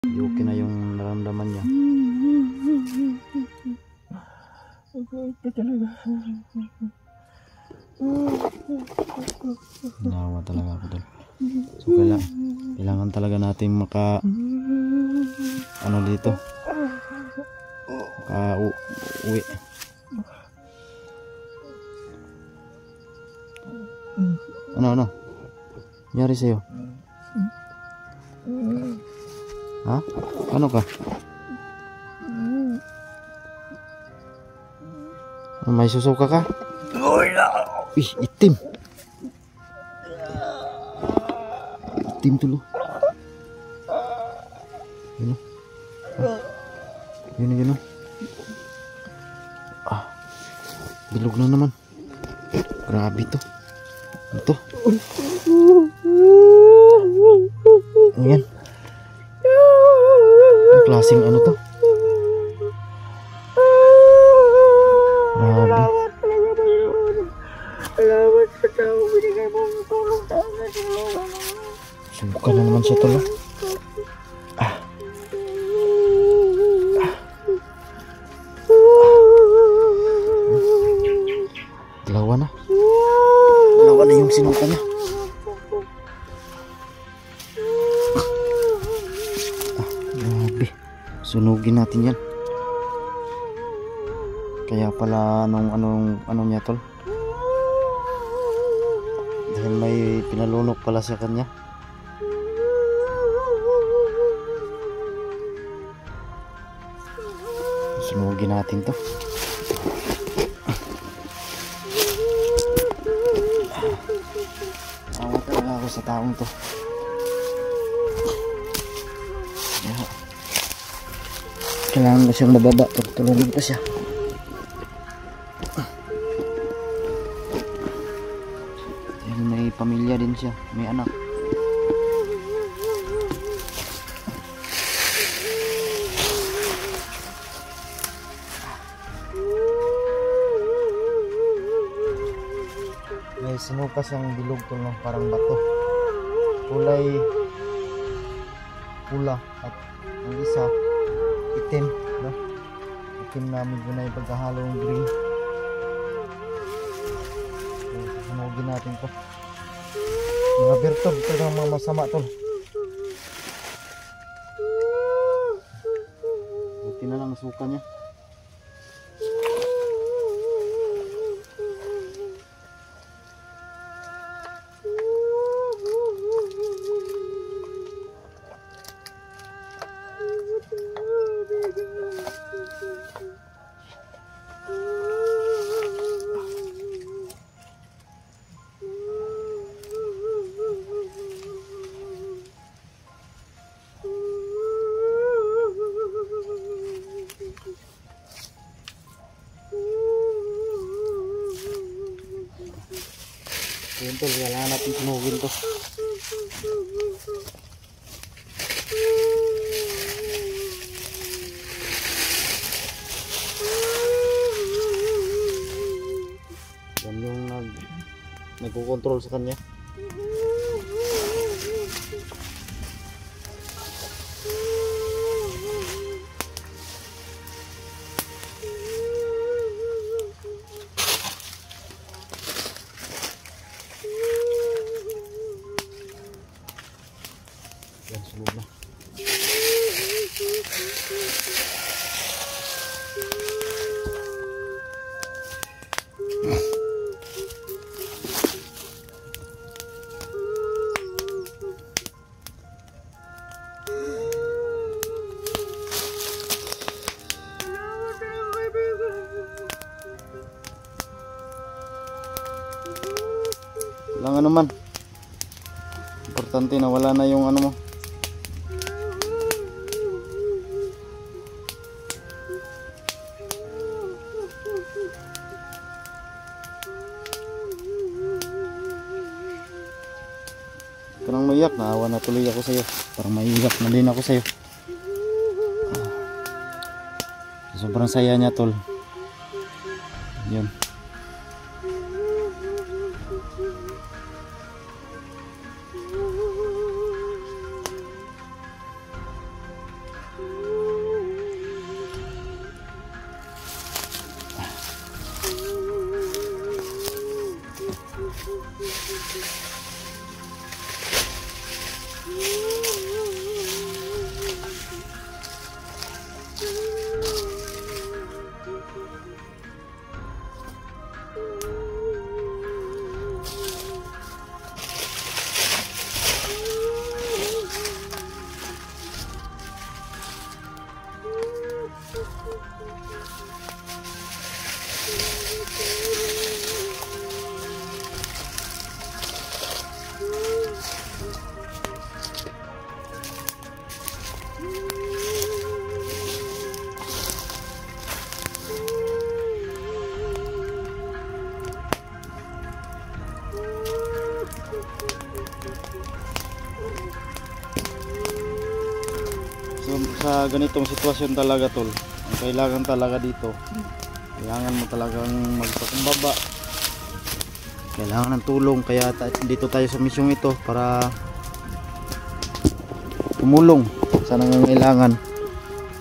Okay na yung naramdaman niya. Nawa talaga ako doon. So kailangan talaga natin ano dito, uwi. Ano nangyari sa'yo? Ha? Ano ka? May susuka ka? Ih, itim. Itim tulo. Yun. Bilog na naman. Grabe to. Ito. Ayan. Ang klaseng ano to? Grabe. Salamat sa tao, binigay mo ang tulong sa akin. Subukan na naman siya tol. Dalawa na yung sinuka niya. Grabe. Sunugin natin yan. Kaya pala anong niya tol. Dahil may pinalunok pala sa kanya. Sunugin natin to. Awa talaga ako sa taong to. Kailangan na siyang mababa. Tulungin pa siya. Dahil may pamilya din siya. May anak. May sinuka siyang bilog to ng parang bato. Kulay pula at ang isa itim, no? Itim na medyo na yung pagkahalong green. So, sunugin natin to. Mga bertod, ito na mga masama to. Buti na lang suka niya. Yun tol, kailangan natin sunugin to. Yan yung nagko-control sa kanya. Yan, sulog na. Lang ano man. Importante na wala na yung ano mo. Parang maiyak, naawa na tuloy ako sa'yo. Parang maiyak na din ako sa'yo. Sobrang saya niya tol. Yun. So sa ganitong sitwasyon talaga tol, ang kailangan talaga dito, kailangan mo talagang magpakumbaba, kailangan ng tulong. Kaya dito tayo sa misyong ito para tumulong sa nangangailangan.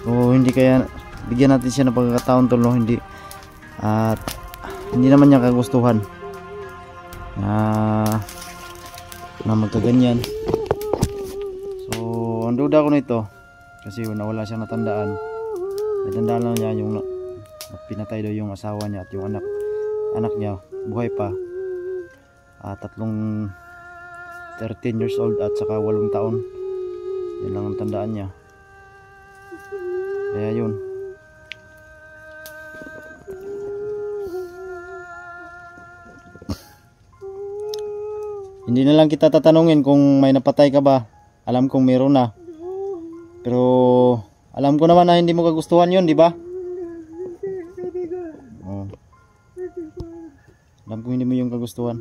O hindi, kaya bigyan natin siya ng pagkakataon tol, no? Hindi at hindi naman niya kagustuhan na magkaganyan. So ang duda ko nito kasi wala siyang natandaan. Natandaan lang niya yung pinatay daw yung asawa niya at yung anak niya buhay pa. Tatlong 13 years old at saka 8 taon. Yan lang ang tandaan niya. Kaya yun. Hindi na lang kita tatanungin kung may napatay ka ba. Alam kong meron na. Pero alam ko naman na hindi mo kagustuhan yun, di ba? Oh. Alam ko hindi mo yung kagustuhan.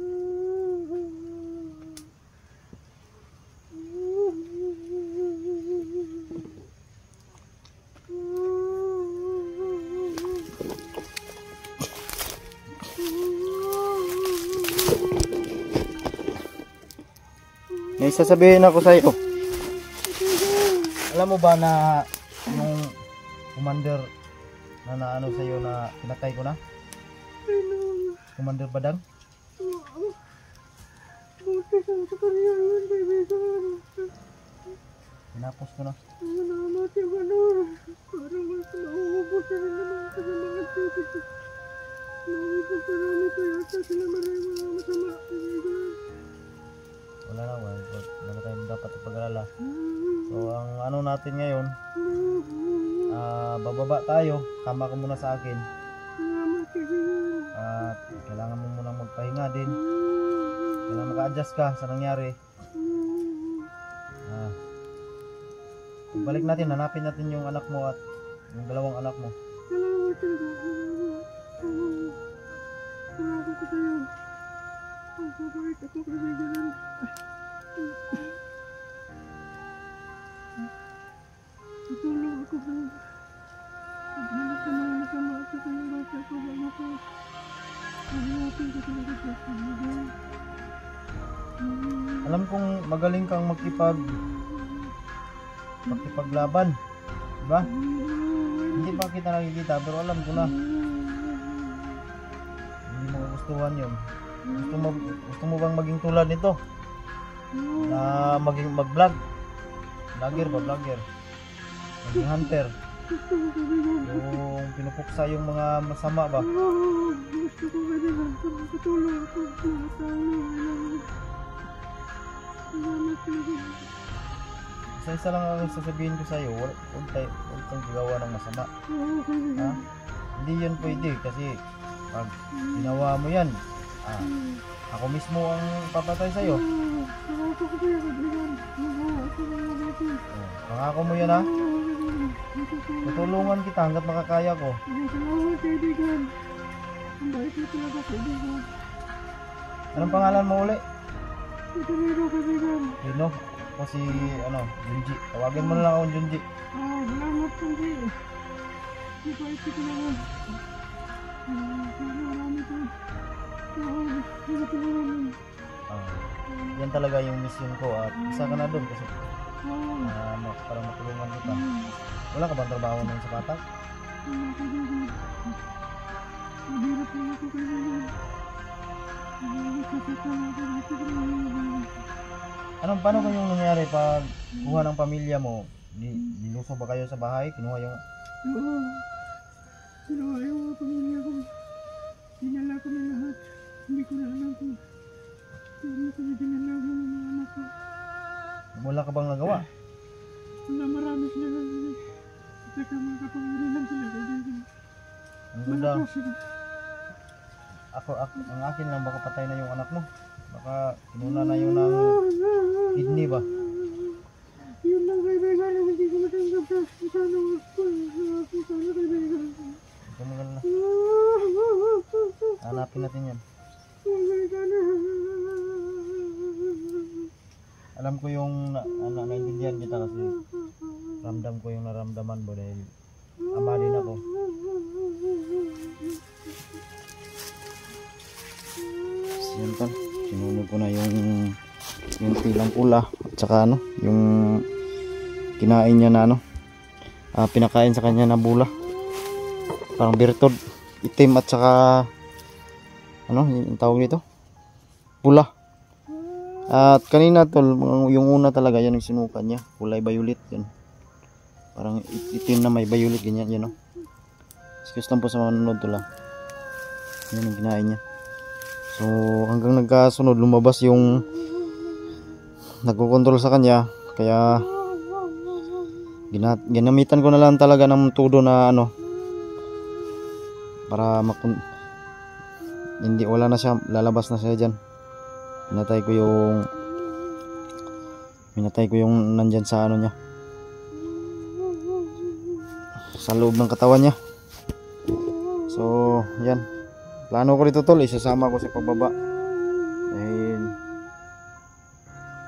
May sasabihin ako sa iyo. Alam mo ba na yung commander na naano sa iyo na pinatay ko na? Commander Badang? Pinapos ko na. Wala na, wala tayong dapat ipag-alala. So ang ano natin ngayon, bababa tayo, tama ka muna sa akin. At kailangan mo munang magpahinga din. Kailangan maka-adjust ka sa nangyari. Balik natin, hanapin natin yung anak mo at yung dalawang anak mo. Alam kong magaling kang makipaglaban, diba? Hindi pa kita nakikita pero alam ko na hindi mo gustuhan yun. Gusto mo bang maging tulad nito? Na mag-vlog? Vlogger ba? Vlogger? Maging hunter? Yung pinupuksa yung mga masama ba? Gusto ko ganyan lang. Tutulong ako sa mga tao. Isa lang ang sasabihin ko sa'yo, huwag kang gagawa ng masama. Ha? Hindi yan pwede kasi pag ginawa mo yan, ako mismo ang papatay sa'yo. Pangako mo yan, ha? Tutulungan kita hanggat makakaya ko. Anong pangalan mo uli? Lino? O si Junji. Tawagin mo na lang akong Junji. Salamat Junji. Di ba ito ko naman? Yan talaga yung mission ko at isa ka na doon kasi para matulungan kita. Wala ka bang trabaho ng sa Patak? Paano kung yung nangyari pag kuha ng pamilya mo? Nilusog ba kayo sa bahay? Kinuha yung... Oo. Kinuha yung pamilya ko. Dinala ko na lahat. Hindi ko na alam kung hindi ko na dinala ko ng mga anak ko. Wala ka bang nagawa? Wala, marami sila lang. Ito Saka mga kapangyarihan sila kaibigan. Ang duda. Malakas sila. Ang akin lang, baka patay na yung anak mo. Baka inuna na yun ng kidney ba? Yun lang kaibigan ang hindi ko matanggap na sana ako. Sana kaibigan. Tumagal na. Hanapin natin yan. Alam ko yung naintindihan kita kasi ramdam ko yung naramdaman mo dahil ama din ako. Yan tol, sinunog ko na yung tilang pula at saka yung kinain niya na pinakain sa kanya na bula. Parang birtod, itim at saka yung tawag dito? Pula. At kanina tol, yung una talaga yan yung sinukan niya, kulay violet yan. Parang itim na may violet ganyan yan, no. Excuse lang po sa mga nanonood tol. Yan yung kinain niya. So hanggang nagkasunod lumabas yung nagkokontrol sa kanya, kaya ginamitan ko na lang talaga ng tudo na para hindi wala na siya, lalabas na siya diyan. Pinatay ko yung nandyan sa niya, sa loob ng katawan niya. So yan, plano ko rito tol, isasama ko sa pagbaba dahil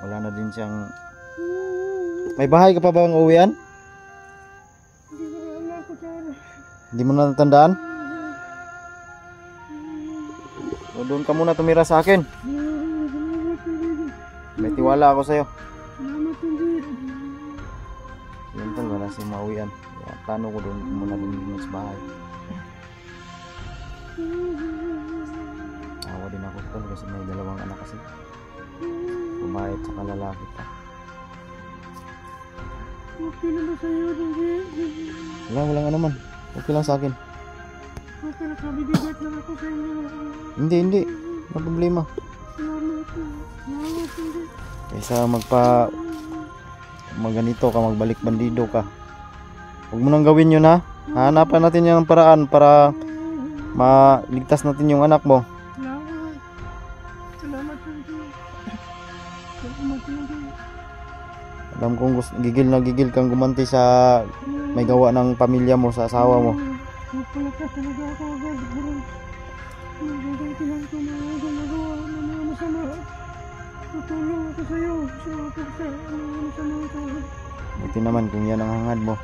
wala na din siyang. May bahay ka pa ba ang uwian? Hindi mo na natandaan? O doon ka muna tumira sa akin. May tiwala ako sa'yo. Yan tol, wala siyang mauwian. Kaya plano ko doon muna din sa bahay. Awa din ako tol kasi may dalawang anak kasi. Babae at saka lalaki pa. Okay na ba sa'yo? Walang ano man. Okay lang sa akin. Okay, nakabibigat lang ako sa inyo. Hindi. No problema. Kaysa ganito ka, magbalik bandido ka. Huwag mo nang gawin yun ha. Hanapan natin yung paraan para maligtas natin yung anak mo. Salamat po. Alam kong gigil na gigil kang gumanti sa may gawa ng pamilya mo, sa asawa mo. Magpalakas talaga ako agad. Nagagay lang ko mga ginagawa ng mga masama. Tutulong ako sa'yo. Sa mga masama ito. Buti naman kung yan ang hangad mo.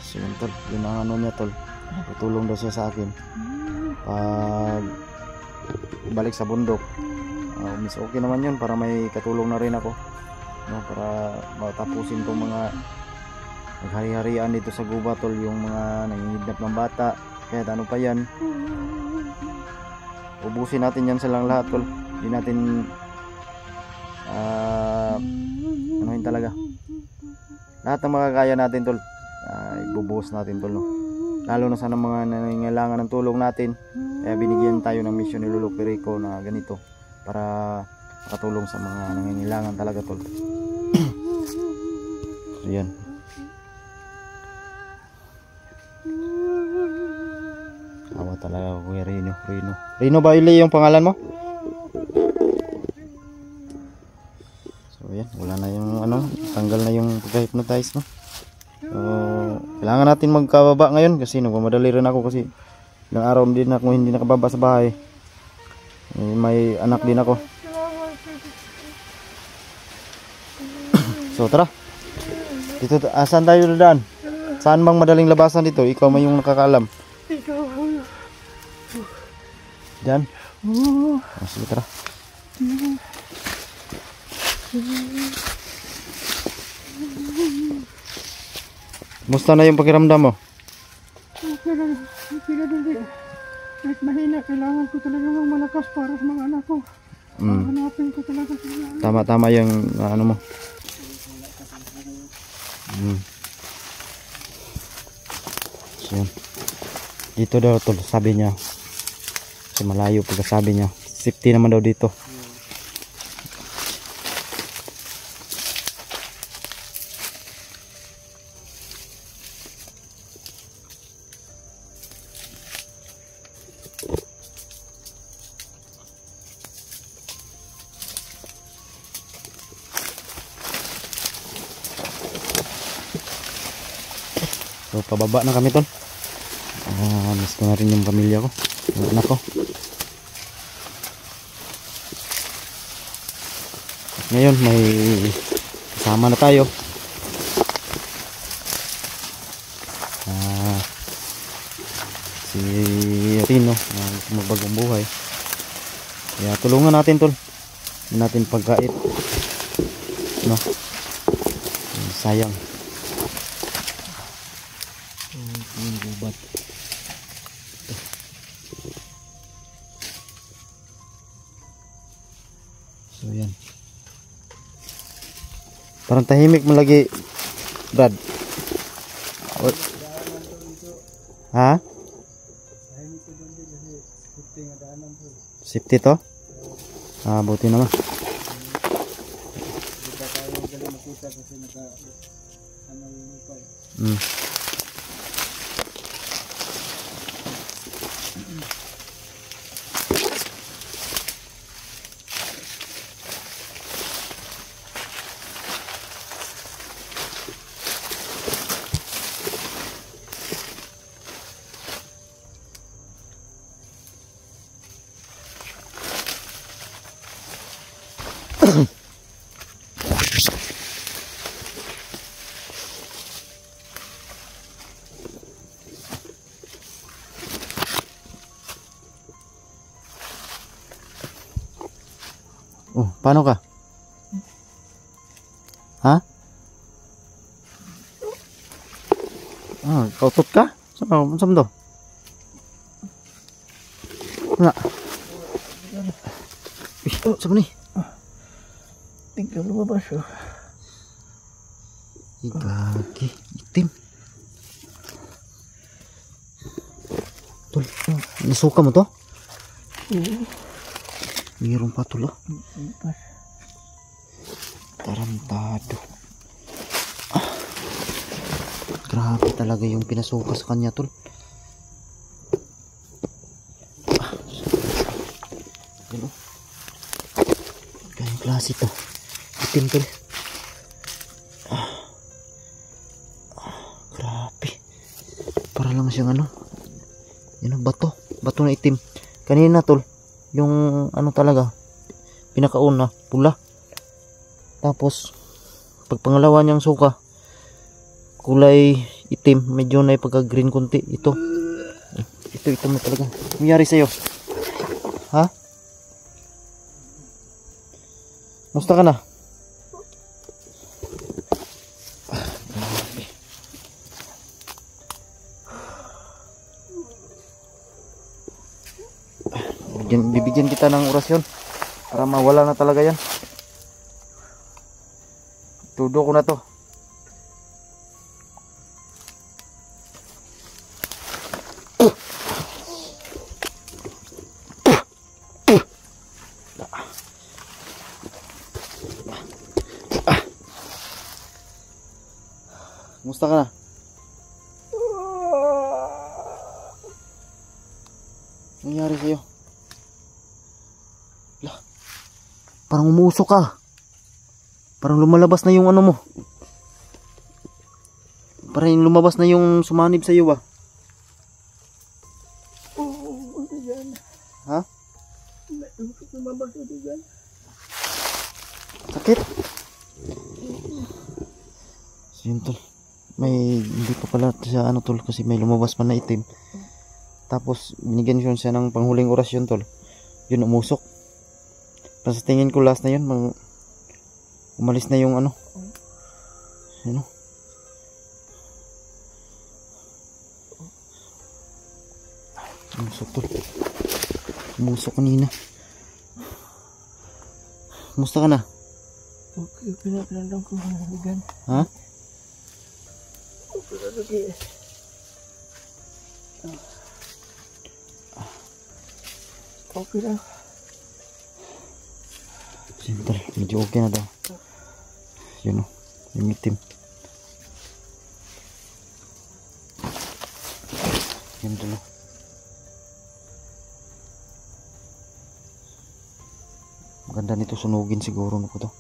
So yun tol, yun ang niya tol. Tutulong daw siya sa akin pag balik sa bundok. Miss okay naman yun para may katulong na rin ako, para matapusin tong mga naghari-harian dito sa guba tol, yung mga nangihidnap ng bata. Kaya ano pa yan, ubusin natin yan silang lahat tol. Hindi natin anuhin talaga lahat ng makakaya natin tol, ibubuhos natin tol, no? Lalo na sa mga nangangailangan ng tulong natin. Kaya binigyan tayo ng mission ni Lolo Perico na ganito para makatulong sa mga nangangailangan talaga tol. So yan. Awa talaga Kuya Rino. Rino ba yung pangalan mo? So yan, wala na yung tanggal na yung pagka-hypnotize, no? So kailangan natin magkababa ngayon kasi nagmamadali rin ako kasi ilang araw din ako hindi nakababa sa bahay. May anak din ako. So tara. Dito, saan tayo dadaan? Saan bang madaling labasan dito? Ikaw may yung nakakaalam. Ikaw. Diyan? Sige tara. Musta na yung pakiramdam mo? Okay na din. Kahit mahina, kailangan ko talaga ng malakas para sa mga anak ko. Hanapin ko talaga sa mga anak. Tama yung ano mo. So, dito daw tol, sabi niya. Kasi malayo pagkasabi niya. Safety naman daw dito. So pababa na kami tol. Miss ko na rin yung pamilya ko, yung anak ko. Ngayon may kasama na tayo. Si Rino na magbagong buhay. Kaya tulungan natin tol. Hindi natin pagkait. No? Sayang. Yung gubat. So yan. Parang tahimik mo lagi, Brad. Ha? Safety to? Buti naman. Oh, paano ka? Ha? Kautot ka? Saan to? Wala. Saan ni? Tingnan lumabas oh. Igagi, itim. Tol, nasuka mo to? Mayroon pa tol. Tarantado. Grabe talaga yung pinasuka sa kanya tol. Yan o. Ganyang klase to. Itim tol. Grabe. Para lang siyang ano. Yan o, bato. Bato na itim. Kanina tol, yung ano talaga, pinakauna, pula. Tapos, pag pangalawa niyang suka, kulay itim, medyo na pagka green konti. Ito mo talaga. Nangyari sa'yo? Ha? Musta ka na? Bibigyan kita ng orasyon para mawala na talaga yan. Tudo ko na to. Kumusta ka na? Nangyari sa'yo? Parang umusok ka. Parang lumalabas na yung ano mo. Parang lumabas na yung sumanib sa iyo ba? Ha? Sakit? So yun tol. May hindi pa pala siya ano tol kasi may lumabas pa na itim. Tapos binigyan siya ng panghuling orasyon tol. Yun umusok. Sa tingin ko last na yun, umalis na yung ano. Ano? Umusok tol. Umusok kanina. Kumusta ka na? Okay, pinapinalang ko ang nabigan. Ha? Okay, lagi. Okay lang. Simple, medyo okay na daw. Yun o, yung itim. Yan dun o. Maganda nito sunugin siguro na ko to.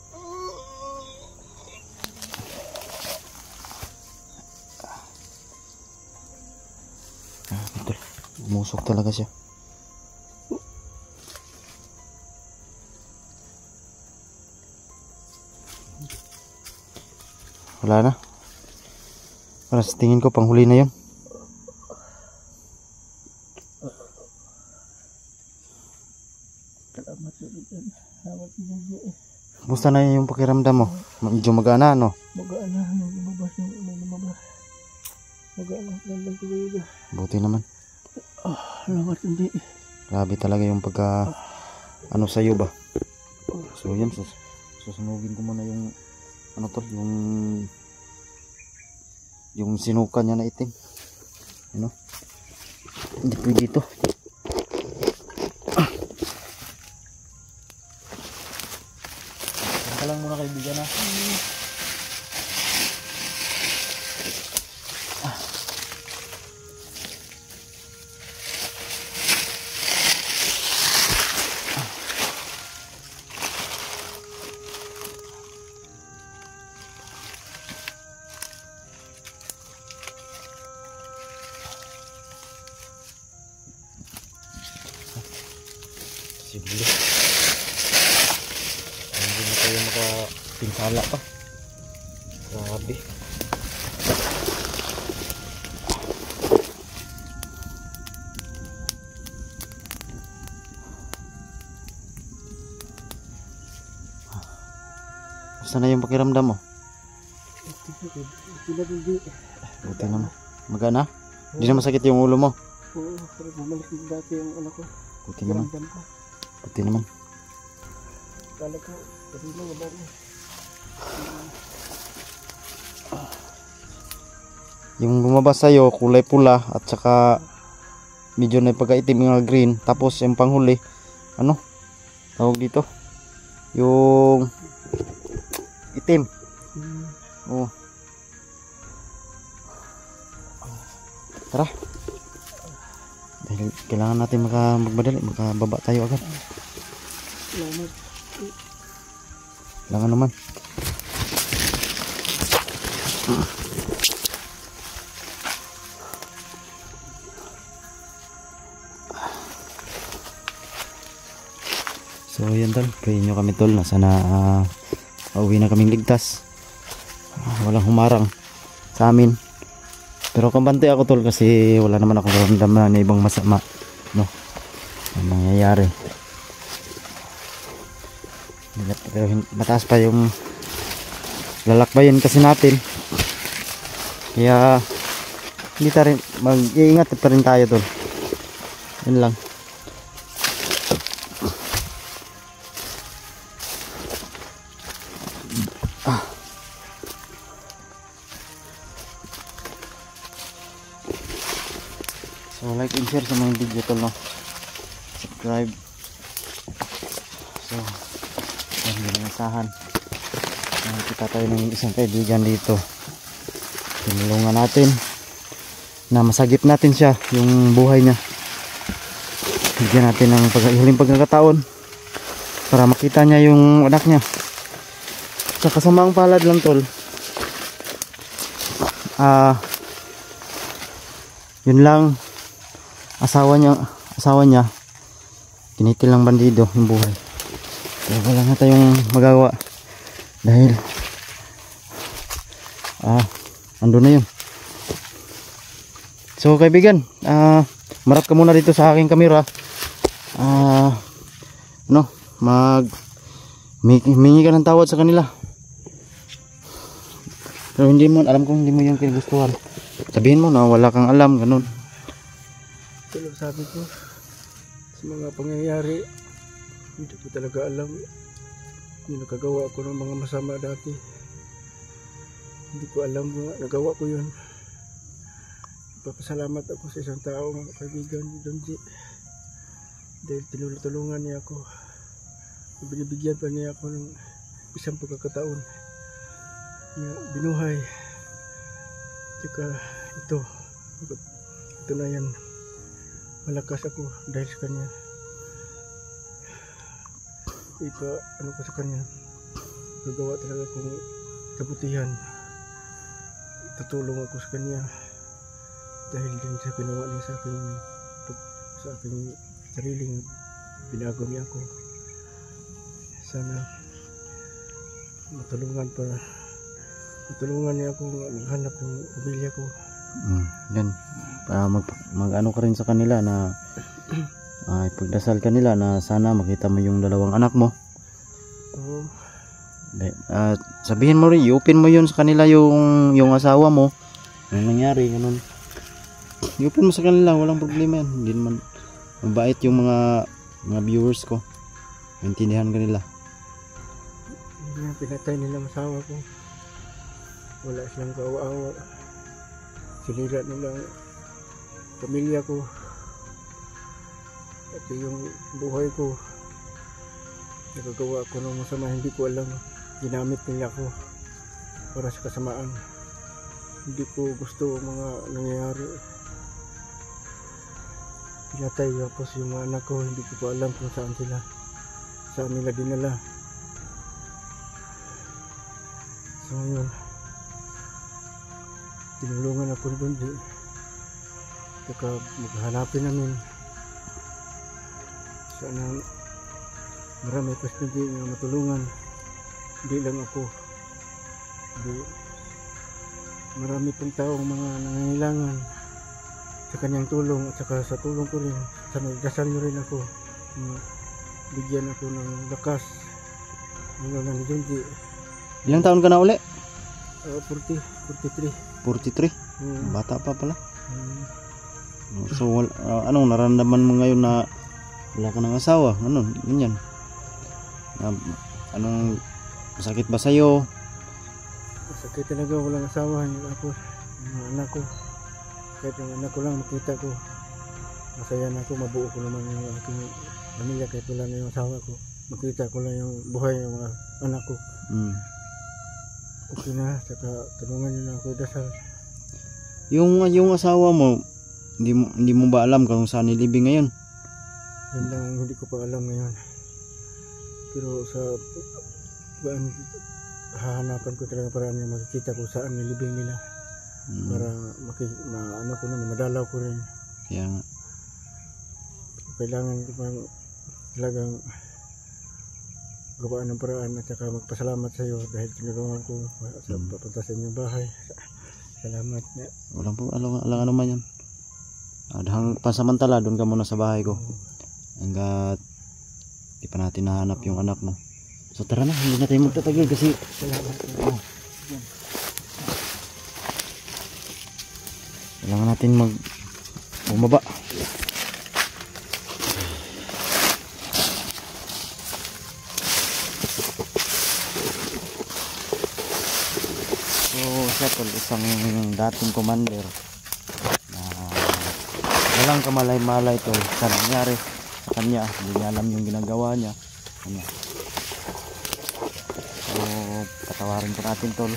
Umusok talaga siya. Wala na. Para sa tingin ko panghuli na yun. Salamat ulit yan. Salamat Ginoo. Kumusta na yung pakiramdam mo? Medyo magana, no? Magaan na. May lumabas yung may lumabas. Magaan na. Landang tuloy. Buti naman. Salamat hindi. Grabe talaga yung pagka ano sa'yo ba. So yan, susunugin ko muna yung ano to, yung sinuka niya na itim. Ano? Hindi pwede ito. Saan ka lang muna kaibigan na. Siguro hindi na tayo makapinsala pa. Grabe. Basta na yung pakiramdam mo? Buti naman. Magana? Hindi na masakit yung ulo mo? Oo, pero bumalik din dati yung anak ko. Buti naman. Ramdam ko. Buti naman. Kala ko, kasi lang wala na. Yung lumabas sa'yo, kulay pula at saka medyo na pagkaitim yung green. Tapos yung panghuli, ano? Tawag dito? Yung itim. Oh. Tara. Dahil kailangan natin magmadali, makababa tayo agad. Salamat. Kailangan naman. So yan tol, prayin nyo kami tol na sana pauwi na kaming ligtas. Walang humarang sa amin. Pero kampante ako tol kasi wala naman akong karamdaman na ibang masama, no, ang nangyayari. Pero mataas pa yung lalakbayin kasi natin, kaya hindi tayo mag-iingat pa rin tayo tol. Yun lang. So like and share sa mga video tol, no, subscribe. So yan yung asahan. Nakikita tayo ng isang kaibigan dito, tinulungan natin na masagip natin siya yung buhay niya. Bigyan natin ng huling pagkakataon para makita niya yung anak niya. Sa kasamaang palad lang tol, yun lang, asawa niya kinitil ng bandido yung buhay. Kaya wala na tayong magagawa dahil andun na yun. So kaibigan, marap ka muna dito sa aking kamera. Humingi ka ng tawad sa kanila. Pero hindi mo, alam kong hindi mo yung kinagustuhan. Sabihin mo na wala kang alam, ganun. Pero sabi ko, sa mga pangyayari, hindi ko talaga alam. Yung nakagawa ko ng mga masama dati. Hindi ko alam na nagawa ko yun. Papasalamat ako sa isang tao, mga kaibigan ni Donji. Dahil tinulungan niya ako. Binibigyan pa niya ako ng isang pagkakataon na binuhay. Tsaka ito na yan. Malakas ako dahil sa kanya. Ito, ano ko sa kanya, gagawa talaga akong kabutihan. Tutulong ako sa kanya dahil din sa ginawa niya sa akin sa aking sariling binago niya ako. Sana matulungan niya akong maghanap ng pamilya ko. Yan. Mag-ano ka rin sa kanila na ipagdasal kanila na sana makita mo yung dalawang anak mo. Oo. Sabihin mo rin, i-open mo yun sa kanila yung asawa mo. Ano nangyari, ganun. I-open mo sa kanila, walang problema yan. Hindi naman mabait yung mga viewers ko. Maintindihan kanila. Pinatay nila ang asawa ko. Wala silang kaawa-awa. Sinira nila ang pamilya ko. At yung buhay ko. Nagagawa ko ng masama, hindi ko alam. Ginamit nila ako para sa kasamaan. Hindi ko gusto ang mga nangyayari. Pinatay tapos yung mga anak ko, hindi ko alam kung saan sila. Saan nila dinala. So ngayon, tinulungan ako doon. Saka maghanapin namin. Sana marami pa hindi na matulungan. Hindi lang ako. Marami pang taong mga nangangailangan sa kanyang tulong at saka sa tulong ko rin. Sana dasal nyo rin ako. Bigyan ako ng lakas. Ano lang ni Junji. Ilang taon ka na uli? 43. 43? Bata pa pala. So anong nararamdaman mo ngayon na wala ka ng asawa? Ano? Ganyan. Anong masakit ba sa'yo? Masakit talaga, walang asawa. Yung mga anak ko. Kahit yung anak ko lang makita ko. Masaya na ako, mabuo ko naman yung aking pamilya kahit wala na yung asawa ko. Makita ko lang yung buhay ng mga anak ko. Okay na, saka tulungan nyo na ako dasal. Yung asawa mo, hindi mo ba alam kung saan nilibing ngayon? Yan lang ang hindi ko pa alam ngayon. Pero sa hahanapan ko talaga paraan niya makikita ko saan nilibing nila. Para ano ko na, madalaw ko rin. Kaya nga. Kailangan ko pang talagang gawaan ng paraan at saka magpasalamat sa iyo dahil tinulungan ko sa papunta sa inyong bahay. Salamat niya. Walang ano man yan. Pasamantala, doon ka muna sa bahay ko. Hanggat di pa natin nahanap yung anak mo. So tara na, hindi na tayo magtatagal kasi salamat. kailangan natin bumaba. So siya tol, isang dating commander na walang kamalay-malay tol sa nangyari sa kanya. Hindi niya alam yung ginagawa niya. So patawarin ko natin tol.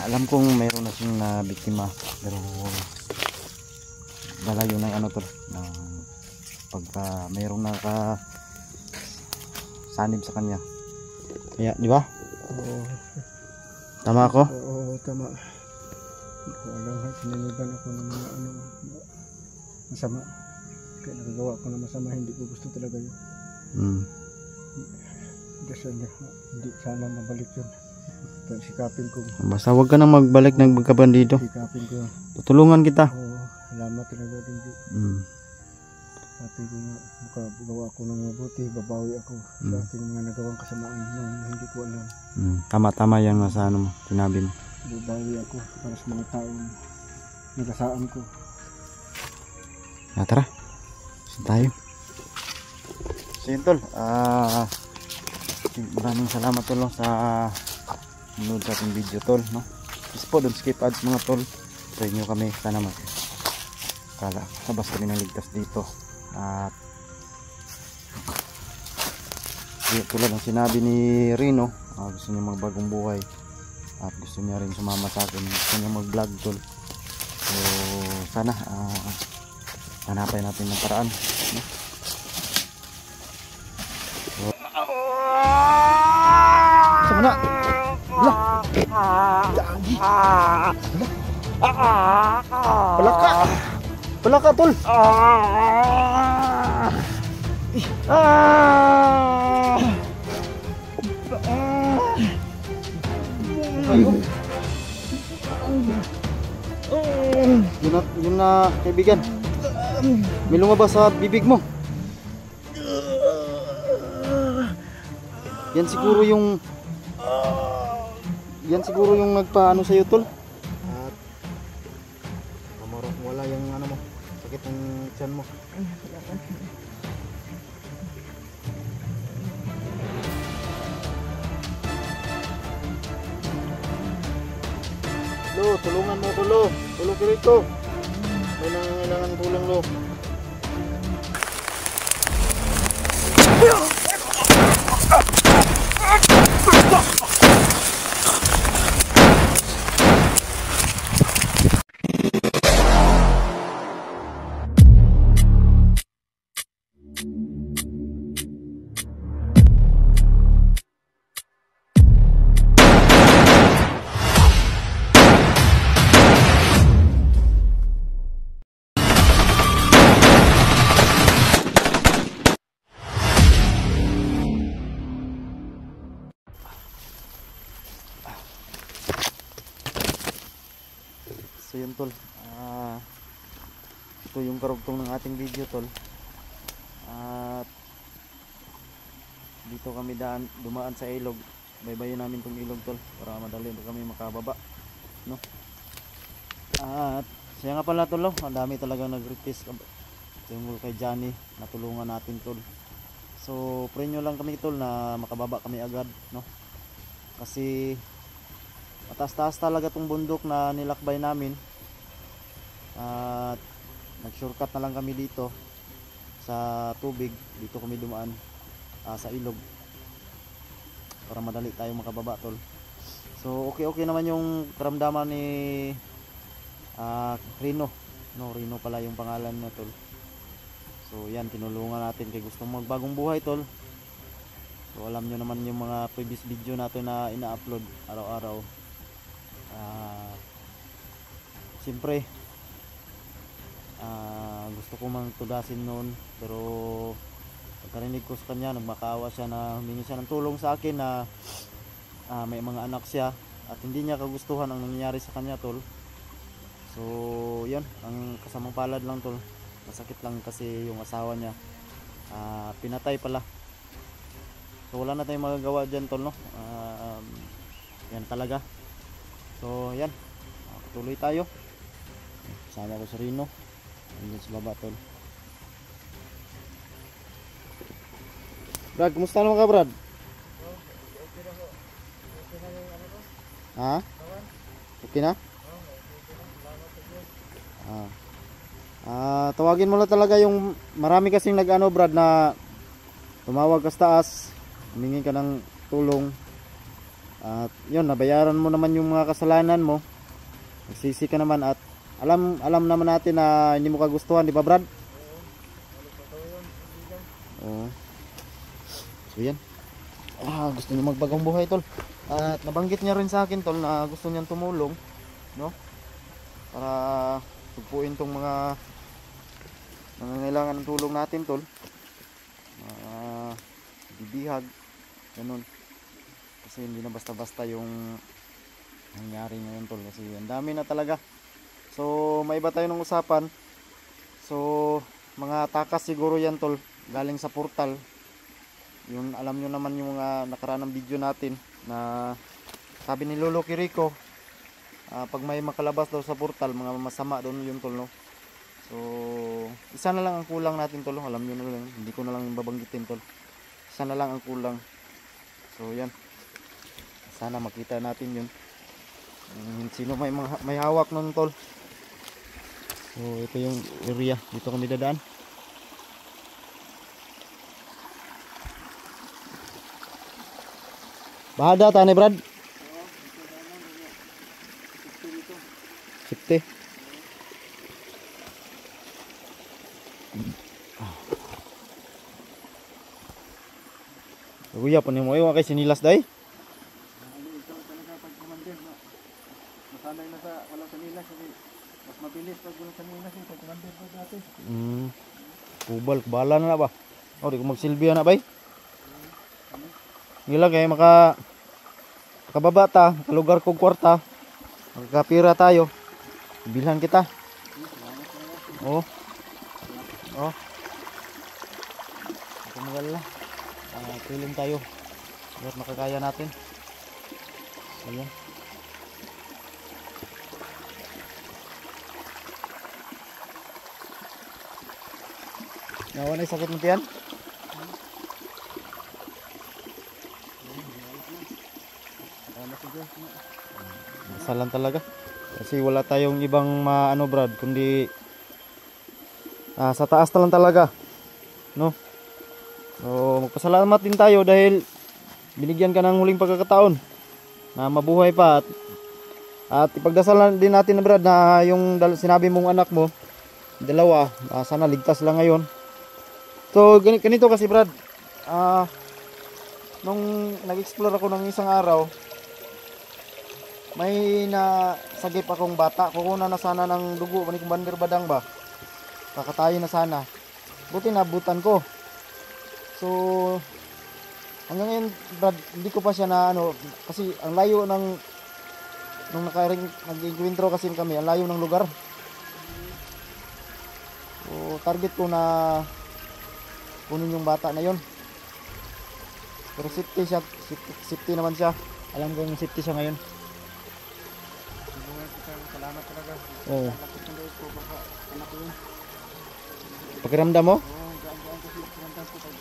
Alam kong mayroon na siyang na biktima, pero dalayo ng ano tol, ng pagka mayroong sanib sa kanya. Kaya di ba? Oo. Tama ako? Oo, tama. Hindi ko alam, sinaniban ako ng mga masama. Kaya nagagawa ko ng masama, hindi ko gusto talaga yun. Dasal niya, hindi sana mabalik yun. Sikapin ko. Basta huwag ka nang magbalik ng magkabandido. Sikapin ko. Tutulungan kita. Oo, salamat talaga din. Sabi ko nga, makagawa ko ng mabuti, babawi ako sa aking mga nagawang kasamaan na hindi ko alam. Tama-tama yan nga sa ano mo, sinabi mo. Babawi ako para sa mga taong nagasaan ko. Tara, saan tayo? So yun tol, maraming salamat tol sa manood sa ating video tol, no? Please po, don't skip ads mga tol. Sa inyo kami, sana labas kami ng ligtas dito. At tulad ng sinabi ni Rino, gusto niya magbagong buhay at gusto niya rin sumama sa akin, gusto niya mag vlog tol. So sana hanapin natin ng paraan, no? Sana Palaka. Wala ka, tol. Ah! Ah! Yun na, kaibigan. May lumabas sa bibig mo. Yan siguro yung nagpaano sa'yo, tol. At wala yung ano mo, sakit ng tiyan mo. Lo, tulungan mo ko, Lo. Tulong ko rito. May nangangailangan ng tulong, Lo. So yun, tol, ito yung karugtong ng ating video, tol. At dito kami dumaan sa ilog. Baybayin namin tong ilog, tol, para madali kami makababa, no? At siya nga pala, tol, ang dami talagang nag-request tungkol kay Johnny na tulungan natin, tol. So pray nyo lang kami, tol, na makababa kami agad, no? Kasi mataas-taas talaga tong bundok na nilakbay namin. At nag-shortcut na lang kami dito sa tubig. Dito kami dumaan sa ilog para madali tayo makababa, tol. So okay naman yung karamdaman ni Rino, no? Rino pala yung pangalan niya, tol. So yan, tinulungan natin kay gustong magbagong buhay, tol. So alam nyo naman yung mga previous video natin na ina-upload araw-araw. Siyempre gusto ko mang tudasin noon, pero pagkarinig ko sa kanya, nagmakaawa siya na humingi siya ng tulong sa akin na may mga anak siya at hindi niya kagustuhan ang nangyayari sa kanya, tol. So yun, ang kasamang palad lang, tol. Masakit lang kasi yung asawa niya pinatay pala. So wala na tayong magagawa dyan, tol, no? Yan talaga. So yan, tuloy tayo. Sama ko sa Rino. Andun sa baba, tol. Brad, kumusta naman ka, Brad? Ha? Okay na? Tawagin mo lang talaga yung marami kasing nag-ano, Brad, na tumawag ka sa taas, humingi ka ng tulong. At yun, nabayaran mo naman yung mga kasalanan mo. Nagsisi ka naman at alam naman natin na hindi mo kagustuhan, di ba, Brad? Oo. So yan. Gusto niya magbagong buhay, tol. At nabanggit niya rin sa akin, tol, na gusto niyang tumulong, no? Para tugpuin tong mga nangangailangan ng tulong natin, tol. Bibihag, ganun. Kasi hindi na basta-basta yung nangyari ngayon, tol, kasi ang dami na talaga. So maiba tayo ng usapan. So mga takas siguro yan, tol, galing sa portal. Yung alam nyo naman yung mga nakaraan ng video natin na sabi ni Lolo Kiriko, pag may makalabas daw sa portal, mga masama doon yung, tol, no? So isa na lang ang kulang natin, tol. Alam nyo na lang, hindi ko na lang babanggitin, tol. Isa na lang ang kulang. So yan, sana makita natin yun, sino may hawak nun, tol. So ito yung area, dito kami dadaan. Bahada tani, Brad? Sipte. Kuya po ni mo yung kay sinilas day. Ito talaga pag commander, masanay na sa walang sanilas kasi Mas mabilis pag wala sa muna siya. Commander pa dati. Kubal, bala na ba? Oh, di ko magsilbi na bay. Gila kay makababa ta, kalugar kong kwarta. Magkapira tayo. Bilhan kita. Oh. Oh. Kumagal na. Piling tayo. Biar makakaya natin. Ayan. Nawa na yung sakit mo tiyan? Masalan talaga. Kasi wala tayong ibang maano Brad, kundi sa taas na lang talaga. No? So magpasalamat din tayo dahil binigyan ka ng huling pagkakataon na mabuhay pa at ipagdasalan din natin na Brad na yung sinabi mong anak mo, dalawa, sana ligtas lang ngayon. So ganito kasi Brad, nung nag-explore ako ng isang araw, may nasagip akong bata. Kukunan na sana ng dugo ni Commander Badang ba, kakatayin na sana, buti nabutan ko. So hanggang ngayon Brad, hindi ko pa siya na ano, kasi ang layo ng nung nag-encuentro kasi kami, ang layo ng lugar. So target ko na kunin yung bata na yon. Pero safety siya, safety naman siya. Alam ko yung safety siya ngayon. Salamat talaga. Oo. Lakot ng loob ko baka anak ko yun. Pakiramdam mo? Oo, gaan-gaan kasi pakiramdam ko pag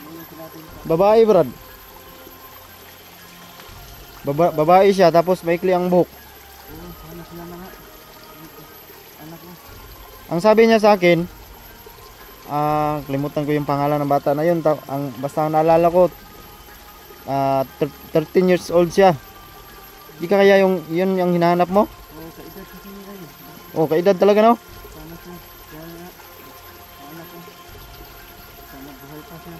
inulitin natin. Babae Brad. Babae siya tapos maikli ang buhok. Oo, anak niya na nga. Anak mo. Ang sabi niya sa akin, kalimutan ko yung pangalan ng bata na yun. Basta ang naalala ko, 13 years old siya. Di ka kaya yun yung hinahanap mo? Oo, kaedad kasi niya yun. Oh, kaedad talaga no? Sana siya. Kaya nga, anak ko. Sana buhay pa siya.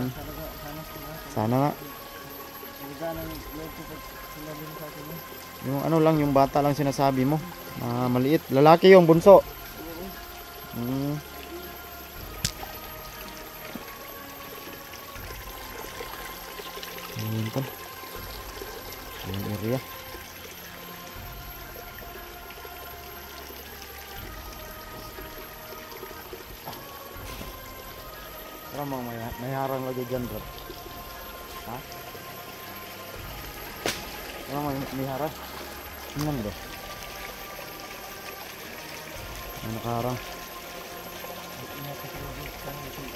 Talaga, sana siya. Sana nga. Gaan ang loob ko pag sinabi mo sa akin. Yung ano lang, yung bata lang sinasabi mo. Maliit. Lalaki yung bunso. Ayan pa. Ayan area. Parang may harang lagi dyan bro. Ha? Parang may harang. Tingnan bro. May nakaharang. Ingat kasi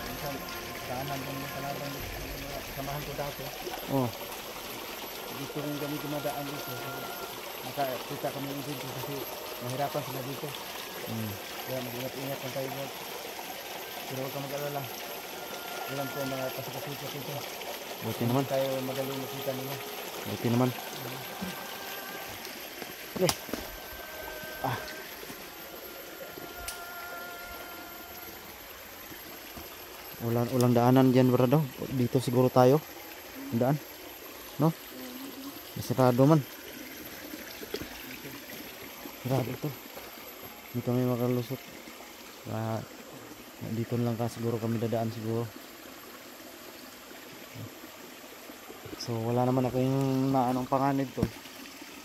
minsan daanan din yung kalaban samahan ko dati. Oh. Dito rin kami dumadaan dito. Nakakita kami dito kasi mahirapan sila dito. Kaya mag-ingat-ingat lang tayo bro. Pero huwag ka mag-alala. Ilan po ang mga pasakasita dito. Buti naman. Tayo magaling makita nila. Buti naman. Okay. Ulang daanan diyan bro. Dito siguro tayo. Daan. No? Sarado man. Sarado to. Hindi kami makalusot. Dito lang ka siguro kami dadaan siguro. So wala naman akong naanong panganib to.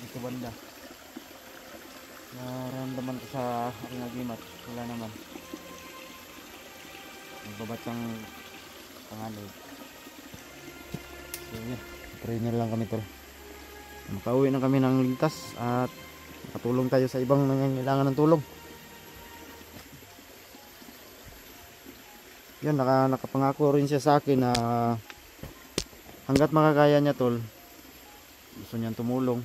Dito banda. Naramdaman ko sa aking agimat. Wala naman. Magbabatang panganib. So yun. Trainer lang kami tol. Makauwi na kami ng ligtas at makatulong tayo sa ibang nangangailangan ng tulong. Yan, nakapangako rin siya sa akin na hanggat makakaya niya tol, gusto niyang tumulong.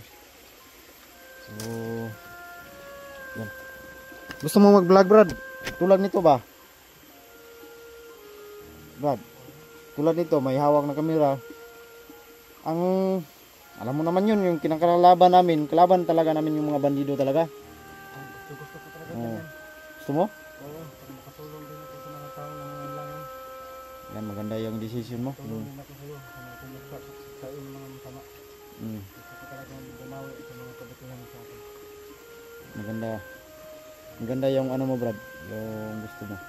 So yan. Gusto mo mag-vlog Brad? Tulad nito ba? Brad, tulad nito may hawak na kamera. Ang alam mo naman yun, yung kinakalaban namin, kalaban talaga namin yung mga bandido talaga. Gusto ko talaga Oo. yan. Gusto mo? Oo, makatulong din ako sa mga tao na nangangailangan. Yan, maganda yung decision mo. Tulong din ako sa'yo. Kung sa iyong mga masama. Gusto ko talagang bumawi sa mga kabutihan sa akin. Maganda. Maganda yung ano mo, Brad. Yung gusto mo.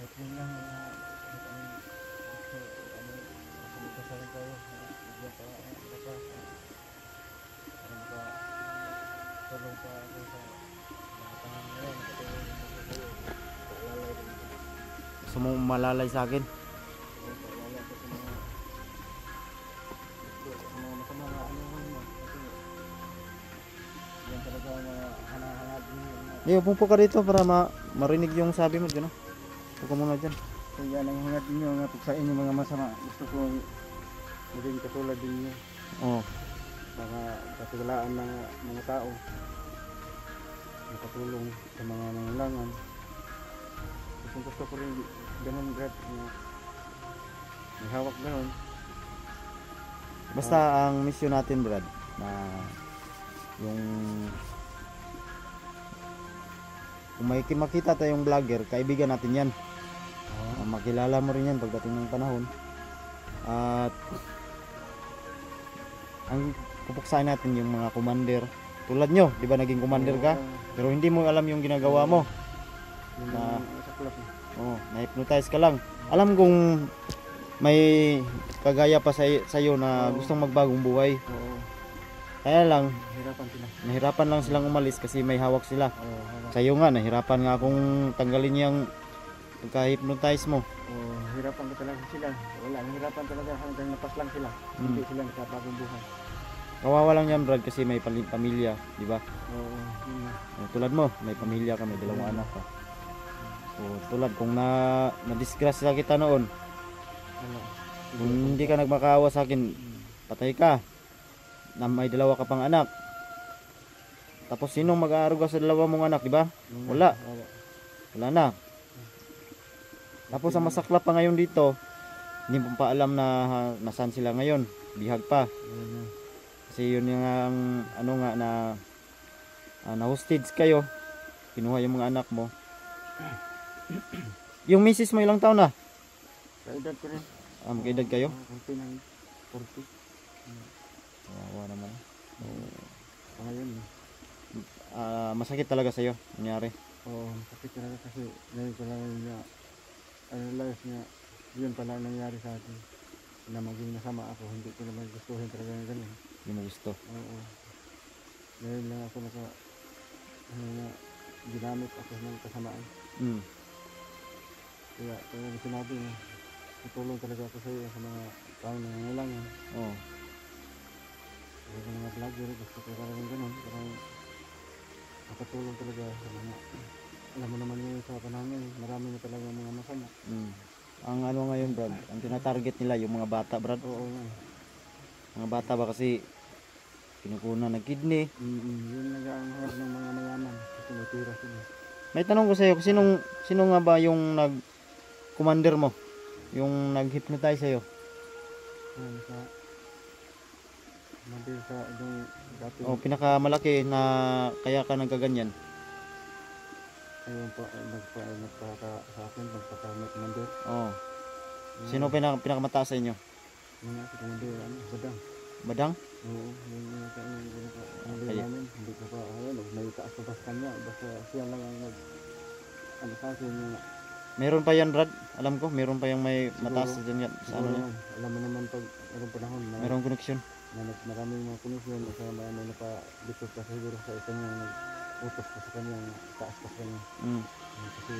Kahit yun lang, kahit anong gusto, magkasalan tayo, bigyan pa, para makatulong pa ako sa mga tangan ngayon, nakatulong mo ko sa'yo, paalalay din ako. Gusto mo malalay sa akin? Paalalay ako sa mga masama nga ano mo, kasi yan talaga ang mga hanahangad niyo. Di, upo ka dito para marinig yung sabi mo dyan. Upo ka muna dyan. So yan ang hangad ninyo, nga sa inyo mga masama. Gusto ko maging katulad din niyo Oo. para katulaan ng mga tao, makatulong sa mga nangailangan. Gusto ko rin ganun, Brad, may hawak ganun. Basta ang mission natin, Brad, na yung kung may makita tayong vlogger, kaibigan natin yan. Makilala mo rin yan pagdating ng panahon. At ang pupuksain natin yung mga commander. Tulad nyo, di ba naging commander ka? Pero hindi mo alam yung ginagawa mo. Na-hypnotize ka lang. Alam kong may kagaya pa sa'yo na gustong magbagong buhay. Kaya lang, nahirapan lang silang umalis kasi may hawak sila. Sa'yo nga, nahirapan nga akong tanggalin yung pagka-hypnotize mo. Hirapan ko talaga sila. Wala, hirapan talaga hanggang napas lang sila. Hindi sila nakapagong buhay. Kawawa lang yan, Brad, kasi may pamilya, di ba? Tulad mo, may pamilya ka, may dalawang anak ka. So, tulad, kung na-disgrasya kita noon, kung hindi ka nagmakaawa sa akin, patay ka. Na may dalawa ka pang anak. Tapos sinong mag-aaruga sa dalawa mong anak, di ba? Wala. Wala na. Tapos ang masaklap pa ngayon dito, hindi mo pa alam na nasaan sila ngayon. Bihag pa. Kasi yun yung ano nga na hostage kayo. Kinuha yung mga anak mo. Yung misis mo ilang taon na? Kaedad ko rin. Magkaedad kayo? 40. Kawawa naman. Ngayon. Masakit talaga sa'yo, nangyari. Masakit talaga kasi ngayon ko lang niya, realize niya, yun pala ang nangyari sa akin. Na maging masama ako, hindi ko naman gustuhin talaga ng ganun. Hindi mo gusto. Ngayon lang ako ginamit ako ng kasamaan. Kaya sinabi niya, tutulong talaga ako sa iyo sa mga tao na nangailangan. Sa mga vlogger, gusto ko talagang ganun. Parang makatulong talaga sa mga, alam mo naman yun sa panahon ngayon, marami na talaga mga masama. Ang ano ngayon, Brad, ang tinatarget nila yung mga bata, Brad. Mga bata ba kasi kinukunan ng kidney. Yun nag-aanghar ng mga mayaman kasi may tira sila. May tanong ko sa'yo, sino nga ba yung commander mo? Yung nag-hypnotize sa'yo? Pinakamalaki na kaya ka nagkaganyan? Ayun po, nagpaka sa akin, nagpaka-commander. Sino pinakamataas sa inyo? Mga commander, Badang. Badang? Oo, yung namin, hindi ko pa, may taas pa sa kanya, basta siya lang ang sa akin yung... Meron pa yan, Brad, alam ko, meron pa yung may mataas sa dyan sa ano niya. Alam mo naman pag panahon na... Merong connection. Maraming mga connection, kasi naka-dipot pa siguro sa kanya, nag-utos pa sa kanya, taas pa sa kanya. Kasi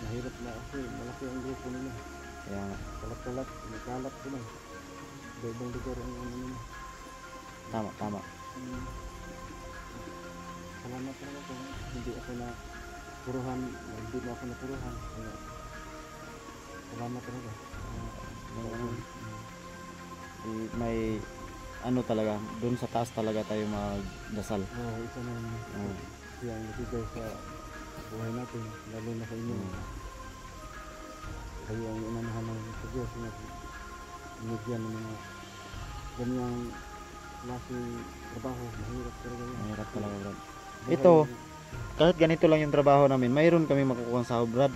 mahirap na kasi, malaki ang grupo nila. Kaya nga. Kalat-kalat, nagkalat sila. Ibang lugar ang ano nila. Tama. Salamat talaga kung hindi ako na puruhan, hindi mo ako napuruhan. Salamat talaga. May ano talaga, doon sa taas talaga tayo magdasal. Isa na siya ang nagbigay sa buhay natin, lalo na sa inyo. Kayo ang inanahan ng sa Diyos na binigyan ng mga ganyang klaseng trabaho. Mahirap talaga yan. Mahirap talaga, Brad. Ito, kahit ganito lang yung trabaho namin, mayroon kami makukuha sa Brad.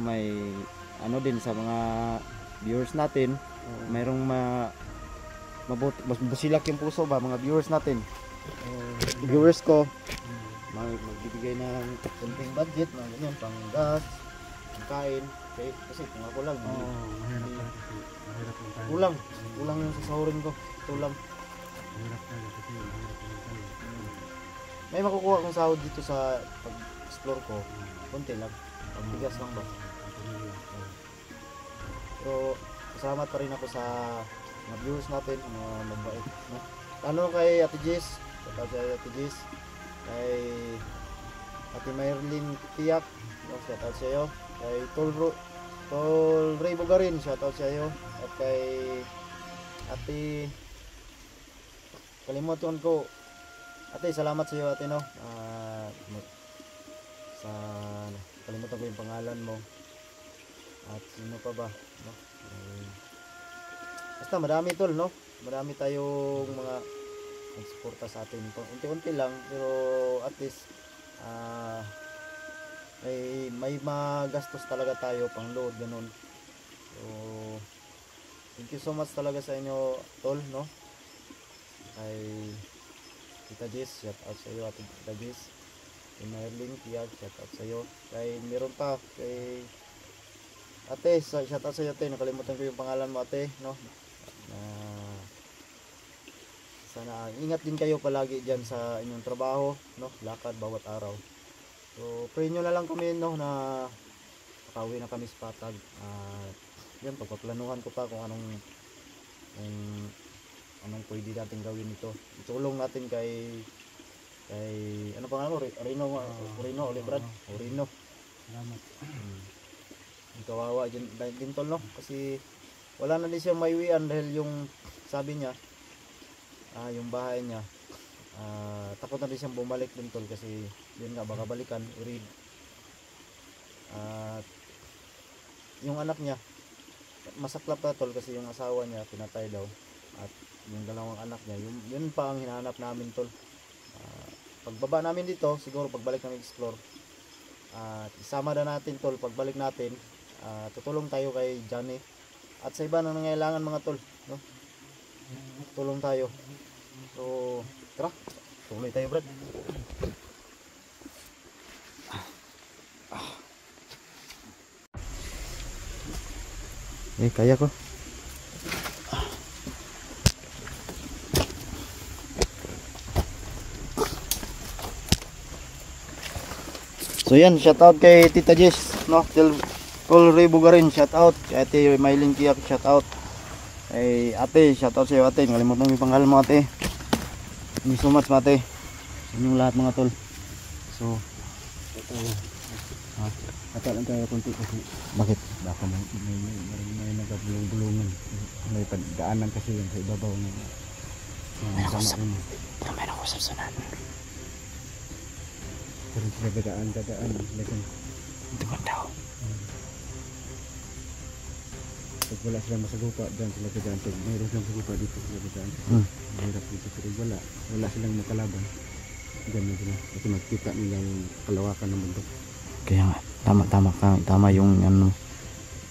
May ano din sa mga viewers natin, mayroong busilak yung puso ba mga viewers natin. Viewers ko, magbibigay ng konting budget, mga ganyan, pang gas, pang kain. Kasi kung ako lang, Mahirap na kasi. Mahirap lang tayo. kulang yung sasahurin ko. Ito lang. Mahirap tayo kasi mahirap lang tayo. May makukuha kong sahod dito sa pag-explore ko. Konti lang. Pagbigas lang ba? Pero salamat pa rin ako sa mga viewers natin, mga mabait. No? Lalo kay Ate Jess, shout out Ate Jess, kay Ate Mayrlyn Tiyak, no? Shout out sa iyo, kay Tol Ray Bugarin, shout out sa iyo, at kay Ate, kalimutan ko, Ate, salamat sa iyo ate, no? Sa kalimutan ko yung pangalan mo. At sino pa ba, no? Basta madami tol, no? Marami tayong mga nagsuporta sa atin. Unti-unti lang, pero at least may magastos talaga tayo pang load, ganun. So thank you so much talaga sa inyo tol, no? Kay Tita Jess, shout out sa iyo Ate Tita Jess. Kay Maylin Tiag, shout out sa iyo. Kay meron pa kay Ate, shout out sa iyo ate, nakalimutan ko yung pangalan mo ate, no? Sana ingat din kayo palagi diyan sa inyong trabaho, no? Lakad bawat araw. So pray nyo na lang kami, no, na makauwi na kami sa Patag. Yan, pagpaplanuhan ko pa kung anong pwede natin gawin ito. Itulong natin kay ano pangalan mo? Rino Olibrad. Rino. Salamat. Kawawa din tol, no? Kasi wala na din siyang maiwian dahil yung sabi niya, yung bahay niya, takot na din siyang bumalik din tol kasi yun nga, baka balikan, i-read. Yung anak niya, masaklap na tol kasi yung asawa niya pinatay daw, at yung dalawang anak niya, yun pa ang hinahanap namin tol. Pagbaba namin dito, siguro pagbalik namin explore, isama na natin tol, pagbalik natin, tutulong tayo kay Johnny at sa iba na nangailangan mga tol, no? Tulong tayo. So tara, tuloy tayo brad. Kaya ko. So yan, shout out kay Tita Jess, no? Tol Ray Bugarin, shout out. Kay Ate Maylin Tiyak, shout out. Kay Ate, shout out sa iyo ate. Nakalimutan mo yung pangalan mo ate. Thank you so much ate. Sa inyong lahat mga tol. So, Ata lang tayo konti kasi bakit? baka may nagabulong-bulungan. May pagdaanan kasi yun sa ibabaw ng Pero may nakusap sa nan. Pero sila dadaan. Tingnan daw. Pag wala silang masagupa, dyan sila dadaan. Pag mayroon silang masagupa, dito sila dadaan. Mahirap dito, pero wala silang makalaban. Dyan sila. Kasi magkita nila yung kalawakan ng bundok. Kaya nga, tama yung ano.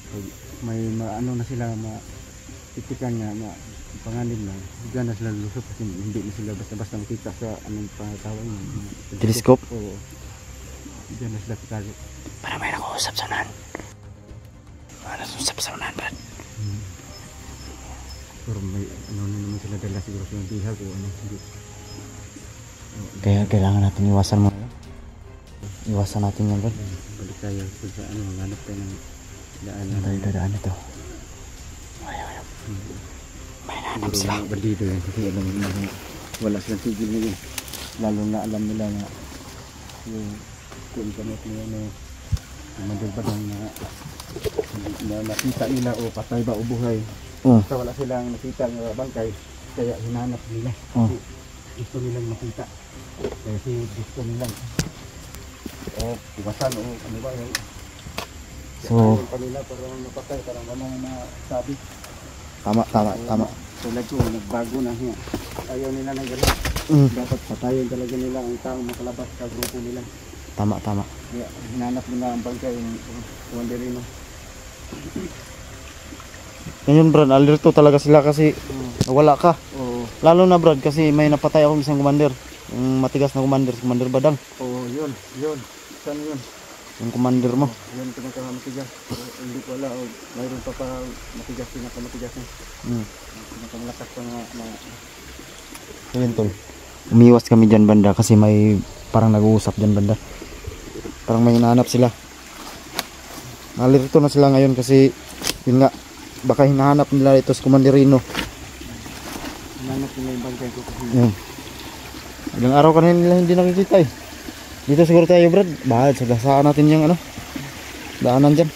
Pag may maano na sila, maitikan nga, panganib na, dyan na sila lulusot kasi hindi na sila basta-basta makita sa anong pangatawag niya. Telescope? Oo. Dyan na sila kitago. Para may nakusap sa nan. Nakusap sa nan, brad. Pero may ano na naman sila dala siguro sa yung bihag o ano. Kaya kailangan natin iwasan mo. Iwasan natin yan, brad. Balik tayo kung sa ano, hanap tayo ng daan. Tayo dadaan ito. Ayaw. May nanap sila. Bandido yan kasi alam nila wala silang tigil nila. Lalo na alam nila na yung internet nila na madalbagang na nakita nila o patay ba o buhay. Basta wala silang nakita ng bangkay kaya hinanap nila. Gusto nilang makita. Kasi gusto nilang iwasan o ano ba yung kanila parang napatay, parang wala na sabi. Tama. Tulad ko, nagbago na siya. Ayaw nila ng gano'n. Dapat patayin talaga nila ang taong makalabas sa grupo nila. Tama. Kaya hinanap nila ang bangkay yung Wanderino. Ngayon brad, alerto talaga sila kasi wala ka. Oo. Lalo na brad kasi may napatay akong isang commander. Yung matigas na commander Badang. Oo, yun. Saan yun? Yung commander mo. Yun pinakamatigas. Hindi ko wala. Mayroon pa matigas, pinakamatigas na. Pinakamalakas pa na. So yun tol. Umiwas kami dyan banda kasi may parang nag-uusap dyan banda. Parang may hinahanap sila. Nalirito na sila ngayon kasi yun nga, baka hinahanap nila ito si Commanderino. Hinahanap nila yung bangkay ko. Yun. Ilang araw ka na nila hindi nakikita eh. Dito siguro tayo Brad. Bahal sa dasaan natin yung ano, daanan dyan.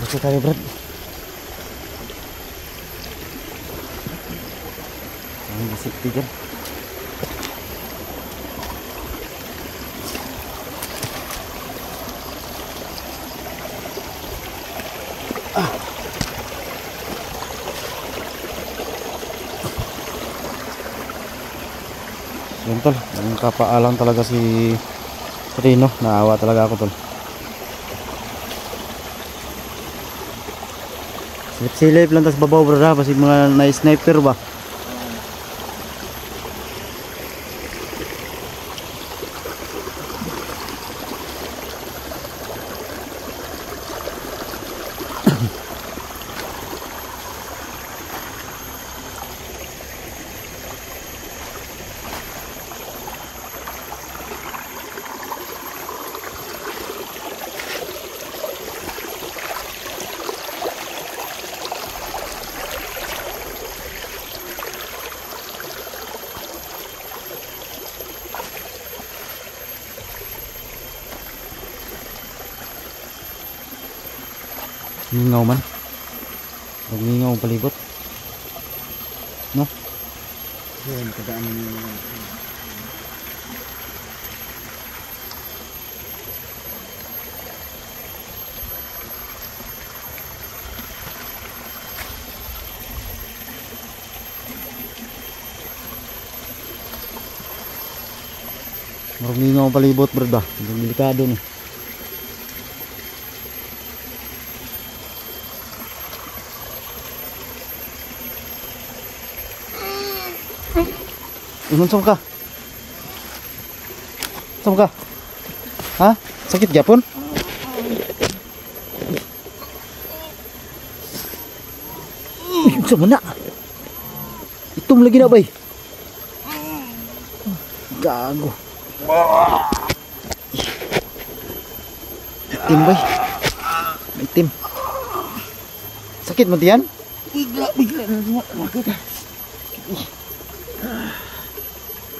Dito tayo Brad. Ang safety dyan. Yun tol, ang kapaalang talaga si Rino, naawa talaga ako tol. Silip lang tas babaw bro ha, basig mga na-sniper ba. Ngingaw man. Ngingaw ang palibot. No? Yun, kadaan yung Ngingaw ang palibot bro ba. Delikado ni. Inunsong ka? Saan ka? Ha? Sakit gyapon? Sa mana? Itom lagi na bay. Gago. Itim bay. Itim. Sakit mo tiyan? bigla na makita.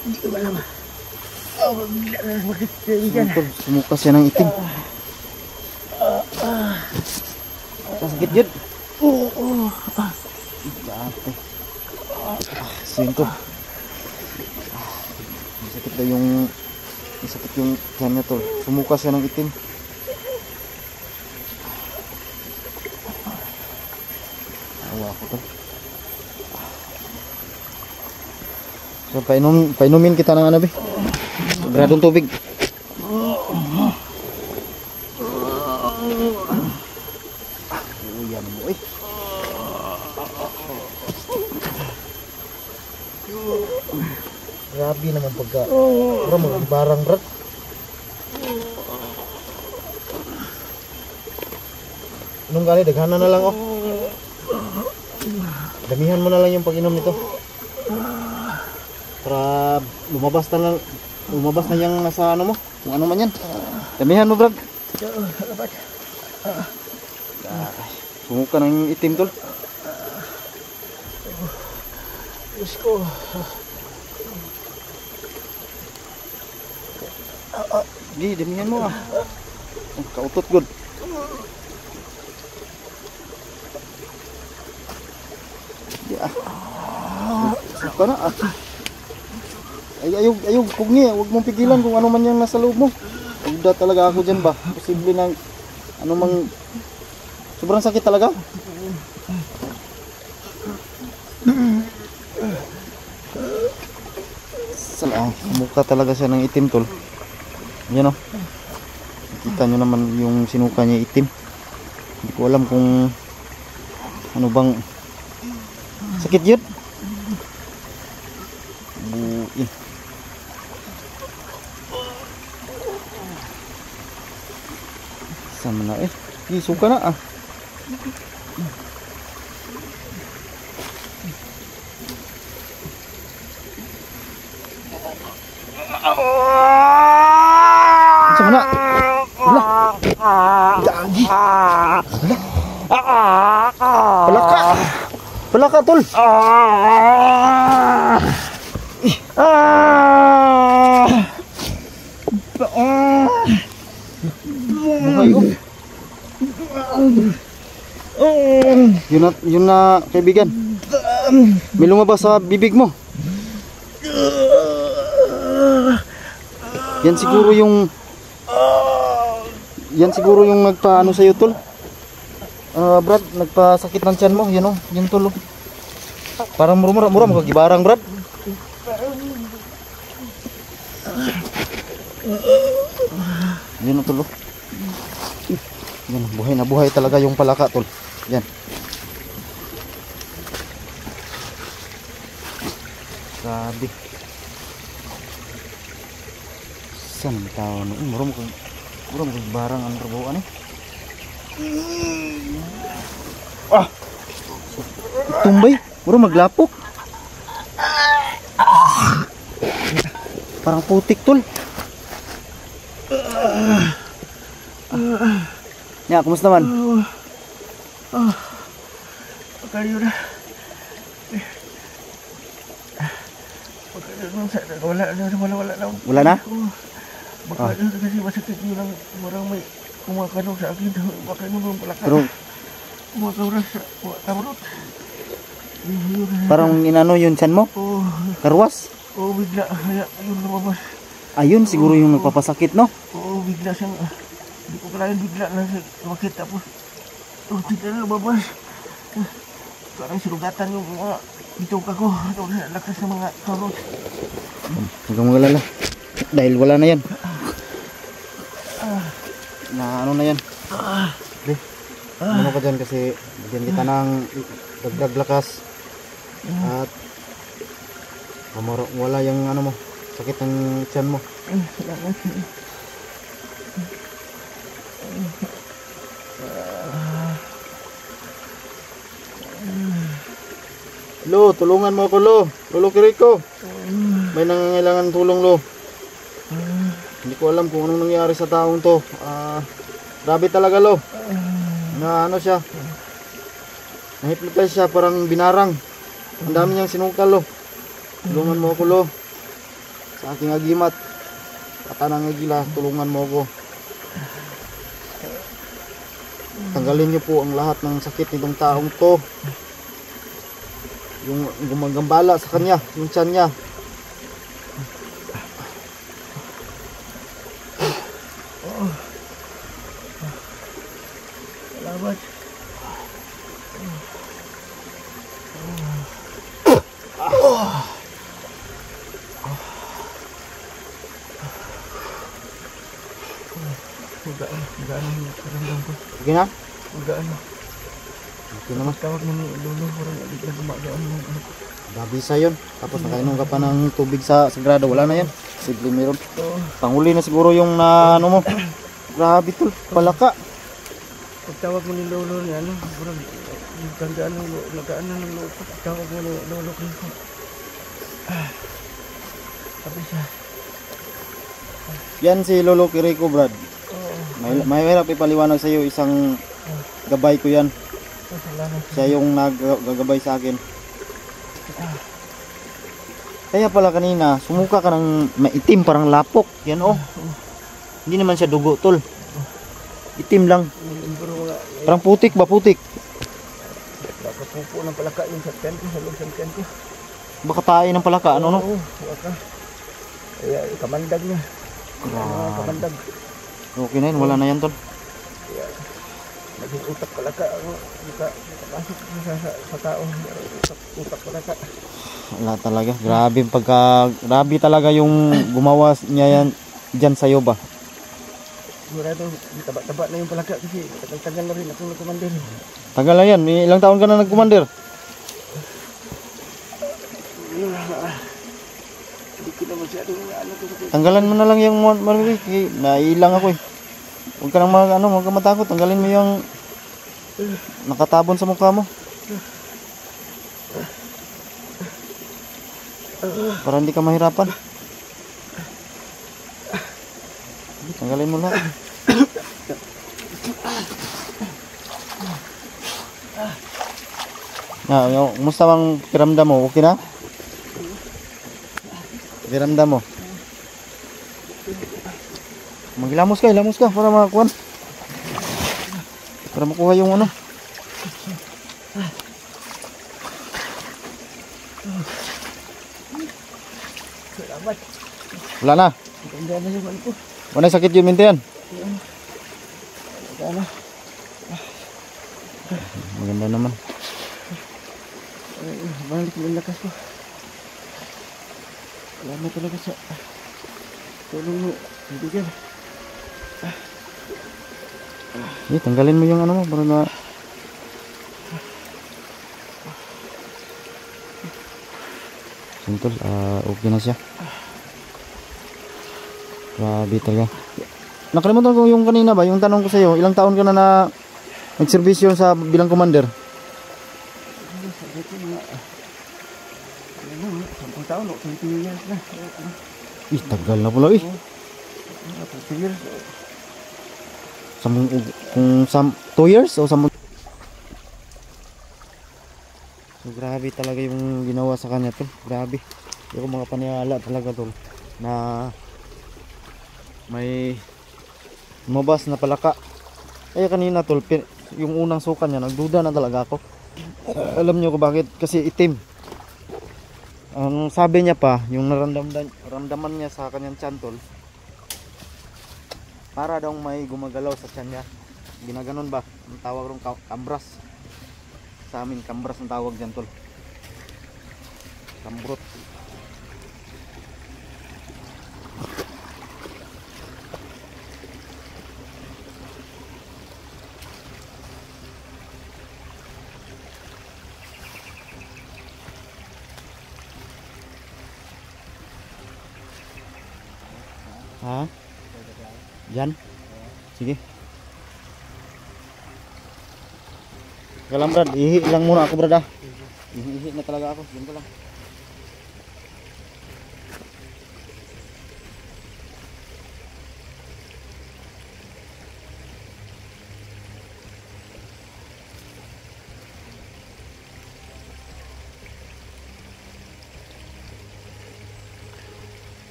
Hindi ko alam. Bigla na makita. Sumukas yan ng itim. Sakit yun. Oo. Dati. Sinto. Masakit na yung tiyan niya tol. Sumukas yan ng itim. Awa ko tol. So painumin kita ng ano be. Gradong tubig. Yan mo eh. Grabe naman pagka barang rat. Inom kali, daghanan na lang oh. Damihan mo na lang yung pag-inom nito. para lumabas na yung nasa ano mo, kung ano man yan. Damihan mo, Brad. Sumuka ng itim, tol. Diyos ko. Di, damihan mo ah. Kautot good. Suka na ah. Ayaw, kugngi. Huwag mong pigilan kung ano man yung nasa loob mo. Uda talaga ako dyan ba? Posible na ano mang sobrang sakit talaga. Salang, mukha talaga siya ng itim, tol. Yan o. Kita nyo naman yung sinuka niya itim. Hindi ko alam kung ano bang sakit yun. Buin. Sama na eh. Suka na ah. Sama na. Wala. Gagi. Palaka. Palaka, tol. Yun na kaibigan. May lumabas sa bibig mo. Yan siguro yung nagpaano sa iyo, tol. Brad, nagpasakit ng tiyan mo, yan oh, yan tol. Parang mura magagibarang, Brad. Yan oh, tol. Yan, buhay na buhay talaga yung palaka, tol. Yan. Grabe. Saan ang tao no? Mura mo barang ang trabuan eh. Ah! Tumbay, mura maglapok. Parang putik, tol. Ya, kumusta man? Pagkayo na. Wala na. Wala na? Baka kasi masakit yun lang. Marang may kumakanong sa akin. Baka yun lang palaka. Pero kumakauras sa kamarot. parang inano yun tiyan mo? Karwas? Oo, bigla. Kaya yun lumabas. Ayun, siguro yung nagpapasakit, no? Oo, bigla siyang... Hindi ko kalahin bigla na makit. Tapos, bigla na lumabas. Parang sinugatan yung mga itong ako. Lakas ng mga karot. Huwag kang magalala. Dahil wala na yan. Na ano na yan. Okay. Ano ka dyan kasi bigyan kita ng dagdag lakas. At wala yung ano mo, sakit ng tiyan mo. Salamat. Lo, tulungan mo ako, Lo. Lolo Kiriko. May nangangailangan tulong, Lo. Hindi ko alam kung anong nangyari sa taong to. Grabe talaga, Lo. Na ano siya. Nahipnotize siya, parang binarang. Ang dami niyang sinukal, Lo. Tulungan mo ako, Lo. Sa aking agimat. Katanang agila, tulungan mo ako. Tanggalin niyo po ang lahat ng sakit nitong taong to. Yung gumagambala sa kanya, yung tiyan niya. Salamat. Magaan ang karamdam ko. Sige na? Magaan. Okay naman. Tawag mo ni Lolo, parang bigla gumagaan yung ano ko. Babisa yun. Tapos nakainom ka pa ng tubig sa sagrado. Wala na yan. Simple meron. Panghuli na siguro yung na ano mo. Grabe tol. Palaka. Pagtawag mo ni Lolo ni ano, parang nagaan ng lolo ko. Pagtawag mo ni Lolo ko. Sabi siya. Yan si Lolo Kiriko, Brad. Oo. May hirap ipaliwanag sa iyo, isang gabay ko yan. Salamat. Siya yung naggagabay sa akin. Kaya pala kanina, sumuka ka ng maitim, parang lapok. Yan oh. Hindi naman siya dugo, tol. Itim lang. Pero wala. Parang putik ba, putik? Nakapupo ng palaka yung sa tent ko, sa loob ng tent ko. Baka tayo ng palaka, ano no? Oo, waka. Kaya kamandag niya. Kamandag. Okay na yun, wala na yan, tol. Kaya naging utak palaka. Nakapasok sa tao. Utak palaka. Wala talaga. Grabe talaga yung gumawa niya yan dyan sa'yo ba? Sigurado, taba-taba na yung palaka kasi tagal-tagal na rin akong nagkumandir. Tagal na yan. Ilang taon ka na nagkumandir? Hindi ko na masyadong ano ko. Tanggalan mo na lang yung marami. Nailang ako eh. Huwag ka nang huwag ka matakot. Tanggalin mo yung nakatabon sa mukha mo. Para hindi ka mahirapan. Tanggalin mo lahat. Kumusta bang piramdam mo? Okay na? Piramdam mo? Maghilamos ka para makakuha. Para makuha yung ano. Salamat. Wala na. Ganda na yung ano ko. Wala sakit yung minti yan. Ano? Maganda naman. Balik yung lakas ko. Salamat talaga sa tulong mo. Kaibigan. Tanggalin mo yung ano mo para na Sintol, okay na siya. Grabe talaga. Nakalimutan ko yung kanina ba, yung tanong ko sa iyo, ilang taon ka na nagserbisyo sa bilang commander? Sabi ko mga 10 taon o 20 years na. Tagal na pala 20 years. Kung 2 years o 10. So grabe talaga yung ginawa sa kanya tol. Grabe. Hindi ko mga paniwala talaga tol na may lumabas na palaka. Kaya kanina tol, yung unang suka niya, nagduda na talaga ako. Alam niyo ko bakit? Kasi itim. Ang sabi niya pa, yung naramdaman niya sa kanyang tiyan tol, para daw may gumagalaw sa tiyan niya. Ginaganon ba? Ang tawag rong kambras. Sa amin, kambras ang tawag dyan tol. Kambrot. Ha? Yan? Sige. Kalam Brad, ihi lang muna ako Brad ah. Ihi na talaga ako, diyan ka lang.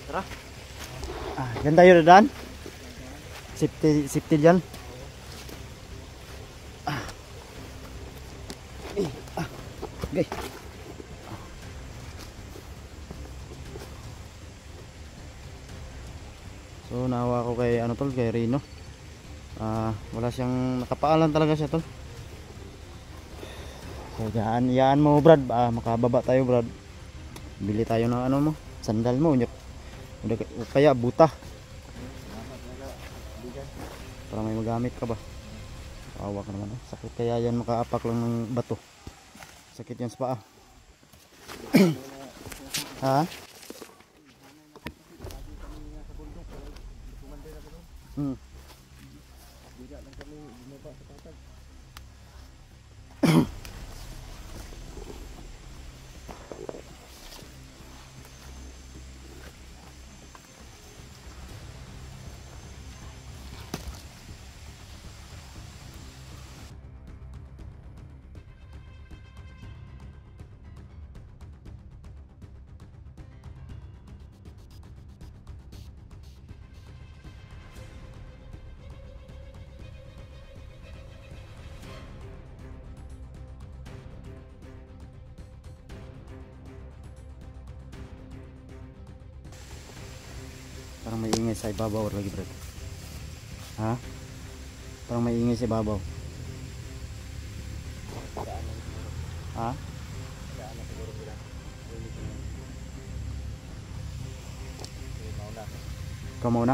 Tara. Diyan tayo dadaan. Safety dyan. Okay. So nawa ko kay ano tol, kay Rino. Wala siyang nakapaalan talaga siya tol. So yaan mo Brad, makababa tayo Brad. Bili tayo ng ano mo, sandal mo, kaya buta. Para may magamit ka ba. Kawawa ka naman. Sakit kaya yan, makaapak lang ng bato. Sakit yan sa paa. Ha? Hmm. Parang may ingay sa ibabaw lagi bro. Ha? Parang may ingay sa ibabaw. Ha? Ikaw muna?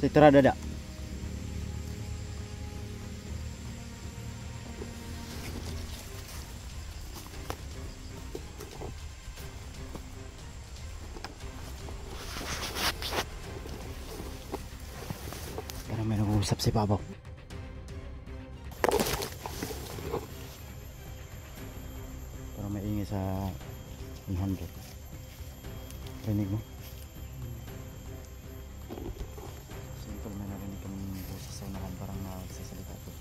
Sitra dada. Parang may nag-uusap si Babaw. Parang may ingay sa 100. Rinig mo? Simple, may narinig kaming boses sa unahan. Parang nagsasalita ito.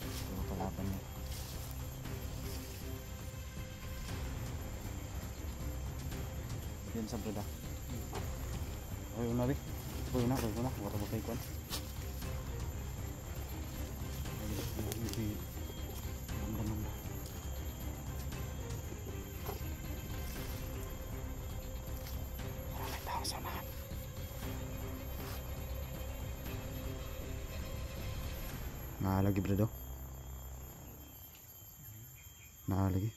Pero kalaban niya. Yan sa brada. Ay, una be. Uy, una. Wala mo kayo kwan. Lagi brado. Lagi.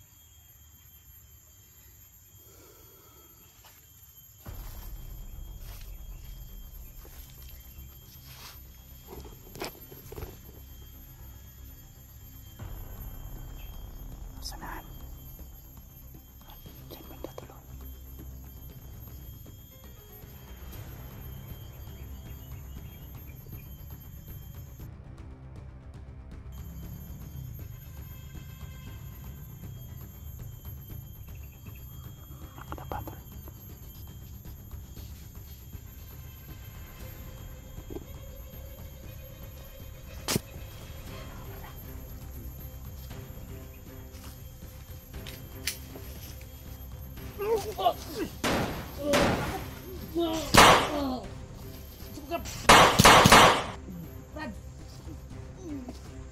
Sanahan. Diyan banda tulong.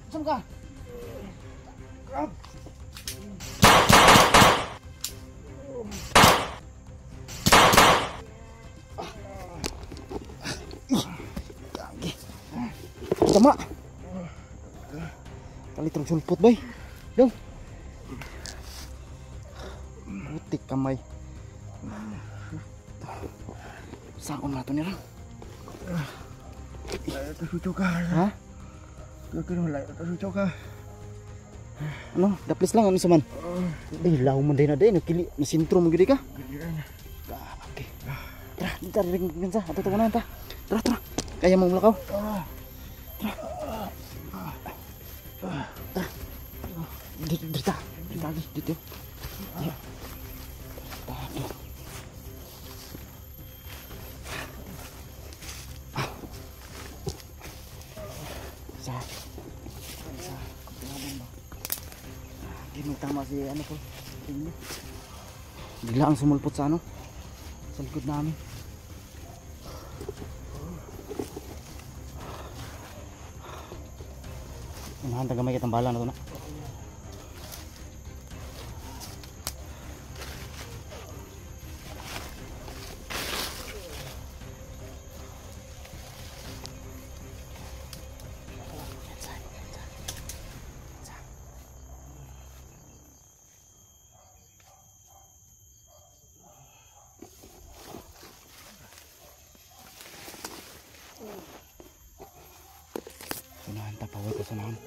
Saan ka? Grab! Tama! Kalitrog sulpot boy. Dong! Butik kamay. Saan ko nato nila? Layo to suco ka. Ha? Kaya layo to suco ka. Ano? Daplis lang ano saman? Ay, law man din na din. Nakili, nasintro mo gini ka? Okay. Tara, dito rin gansa. Ato ito na ta. Tara. Kaya mo mulakaw. Tara. Dito. Tama si ano po. Bigla ang sumulpot sa ano. Sa likod namin. Unahan taga may kitang bala na ito na. Tunahan tapaway ko sa nahan.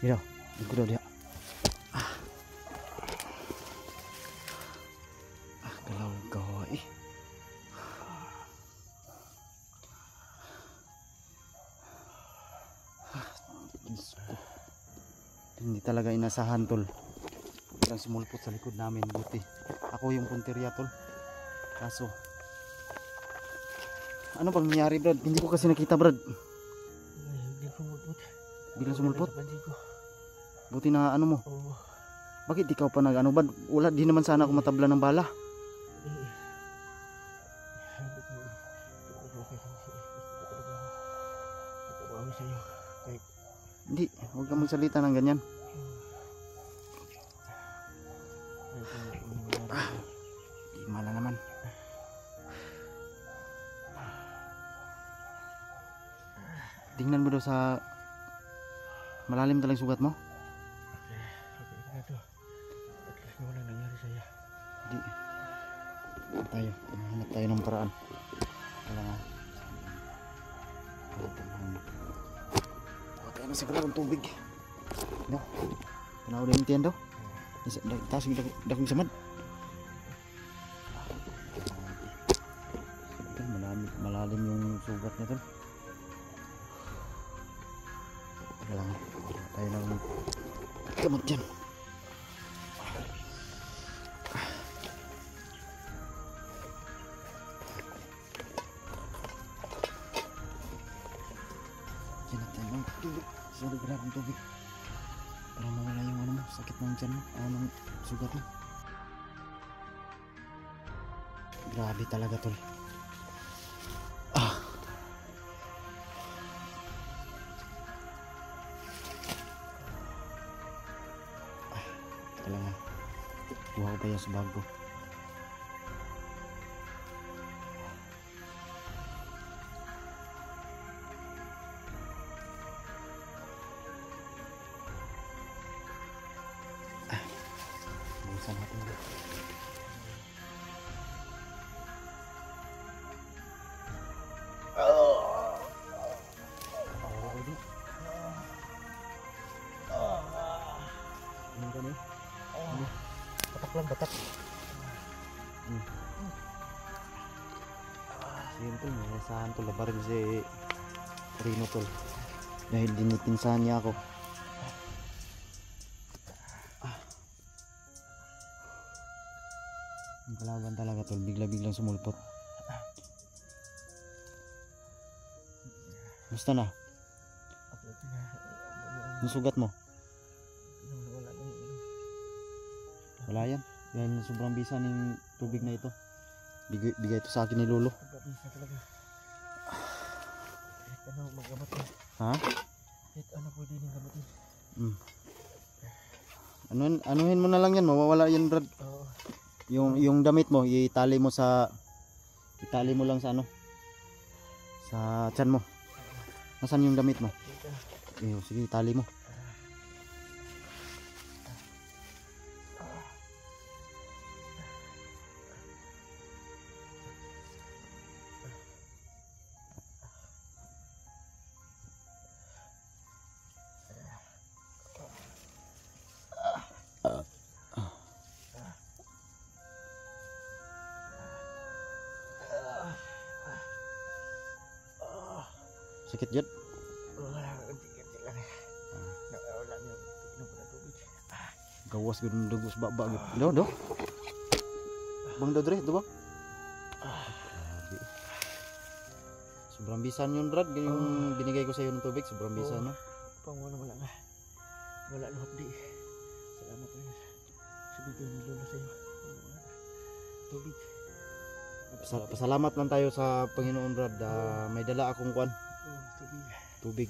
Dito, dito dia. Kalau gawai. Hindi talaga inasahan tol. Biglang sumulpot sa likod namin, buti ako yung punteriya tol. Kaso ano bang nangyari Brad? Hindi ko kasi nakita Brad. Biglang sumulpot. Buti na ano mo. Bakit ikaw pa nag ano ba? Wala din naman sana ako matabla ng bala. Hindi, huwag ka magsalita ng ganyan. Gimana naman. Tingnan mo daw sa malalim talagang sugat mo. Hindi. Tayo, hanap tayo ng paraan. Kailangan. Tayo na siguro ng tubig. No. Tanaw din tiyan daw. Taas yung dakong samad. Malalim yung sugat niya tol. Kailangan tayo ng gamot dyan. Yan na tayo ng tubig. Sorry, grabe ng tubig. Para mawala yung ano mo, sakit ng tiyan mo, ng sugat mo. Grabe talaga tol. Kailangan kuha ko pa yan sa bago. Bukasan natin dito. Ano ka na? Batak lang, batak. Sige tol, may nasahan tol. Labarin si Rino tol. Dahil dinipinsahan niya ako. Ang kalaban talaga tol, bigla-biglang sumulpot. Gusto na? Yung sugat mo? Wala yan. Yan sobrang bisa ng tubig na ito. Bigay ito sa akin ni Lolo. Bisa talaga. Ano magamat na? Ha? Kahit ano pwede nang gamatin. Anuhin mo na lang yan, mawawala yan Brad. Oo. Yung damit mo, itali mo lang sa ano? Sa tiyan mo. Nasaan yung damit mo? Sige, itali mo. Sakit jud? Wala, ganti-ganti lang. Wala niyo inom na tubig. Gawas gud ng dugo sa baba gud. Do. Bang do dre, do ba? Grabe. Sobrang bisan yun, Brad. Yung binigay ko sa iyo ng tubig, sobrang bisan, no? Pangulo wala nga. Wala luhap di. Salamat lang. Sabihin ni Lolo sa iyo. Tubig. Pasalamat lang tayo sa Panginoon, Brad. May dala akong kwan. Tubig.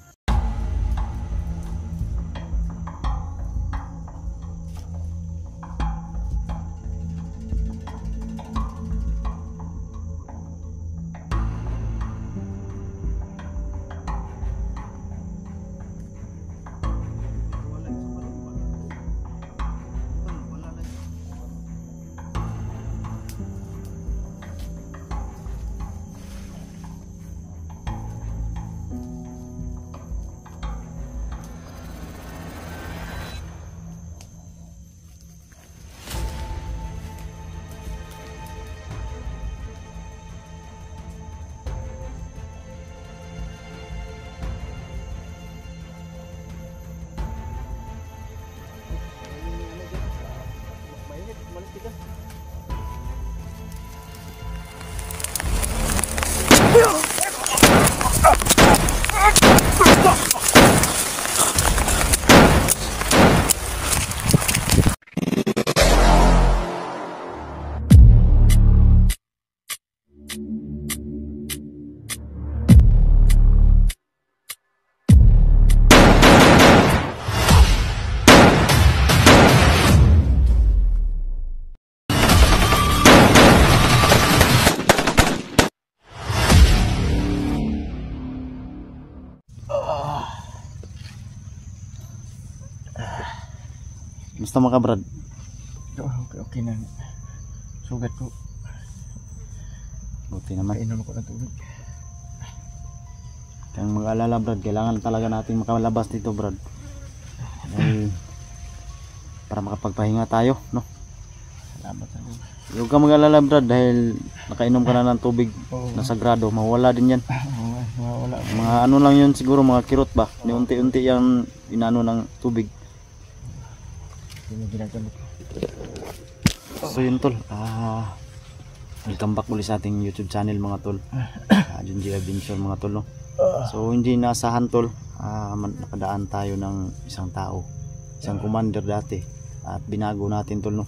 Kamusta mga kabrad? Okay na. Sugat ko. Buti naman. Kainom ako ng tubig. Kaya mag-alala brad, kailangan talaga natin makalabas dito brad. Dahil para makapagpahinga tayo, no? Salamat sa Diyos. Huwag ka mag-alala brad dahil nakainom ka na ng tubig na sagrado, mawala din yan. Wala. Mga ano lang yun siguro, mga kirot ba? Unti-unti yung inano ng tubig. Hindi ginagamit. So yun tol, welcome back ulit sa ating YouTube channel mga tol. Junji Adventure mga tol, no? So hindi naasahan tol, nakadaan tayo ng isang tao, isang commander dati, at binago natin tol, no?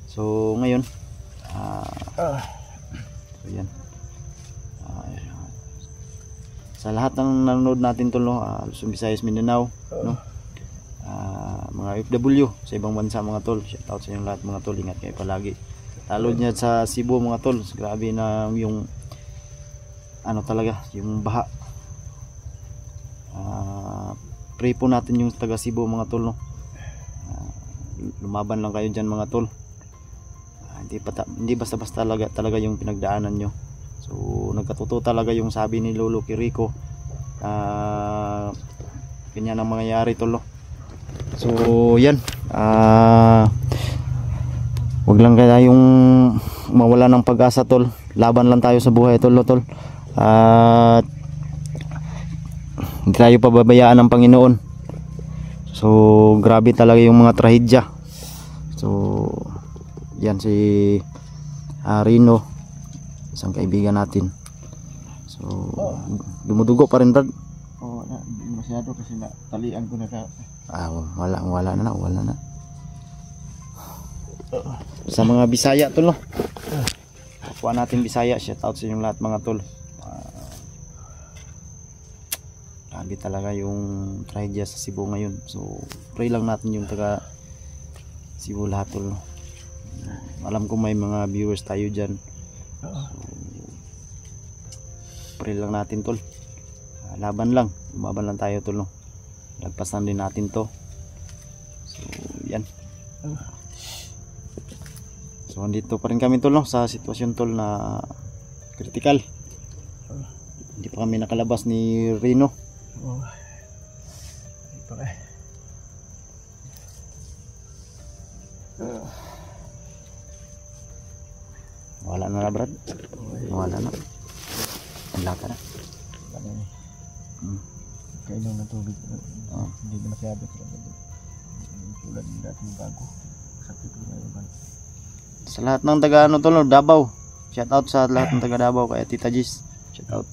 So ngayon so yan, sa lahat ng nanonood natin tol, no, Luzon, Visayas, Mindanao, no, mga FW sa ibang bansa mga tol, shout out sa inyong lahat mga tol, ingat kayo palagi. Lalo niya sa Cebu mga tol, grabe na yung ano talaga, yung baha. Pray po natin yung taga Cebu mga tol, no? Lumaban lang kayo dyan mga tol. Hindi basta-basta talaga yung pinagdaanan nyo. So nagkatotoo talaga yung sabi ni Lolo Kiriko, ganyan ang mangyayari tol, no? So yan, wag lang kaya yung mawala ng pag-asa tol, laban lang tayo sa buhay tol, no, tol. At hindi tayo pababayaan ng Panginoon. So grabe talaga yung mga trahedya. So yan si Rino, isang kaibigan natin. So dumudugo pa rin brad. Oo, masyado kasi talian ko na ka. Wala na. Sa mga Bisaya tol, no? Kuha natin Bisaya, shout out sa inyong lahat mga tol. Grabe talaga yung trahedya sa Cebu ngayon. So pray lang natin yung taga Cebu lahat tol, no? Alam ko may mga viewers tayo dyan. So pray lang natin tol. Laban lang, lumaban lang tayo tol, no? Lagpasan din natin to. So yan. So andito pa rin kami tol, no, sa sitwasyon tol na critical. Hindi pa kami nakalabas ni Rino. Ito eh. Wala na brad. Wala na. Wala ka na. Kainom ng tubig. Hindi na masyado tulad ng dating bago. Sakit ko na yung Sa lahat ng taga ano tol, no, Davao. Shout out sa lahat ng taga Davao, kay Tita Gis. Shout out.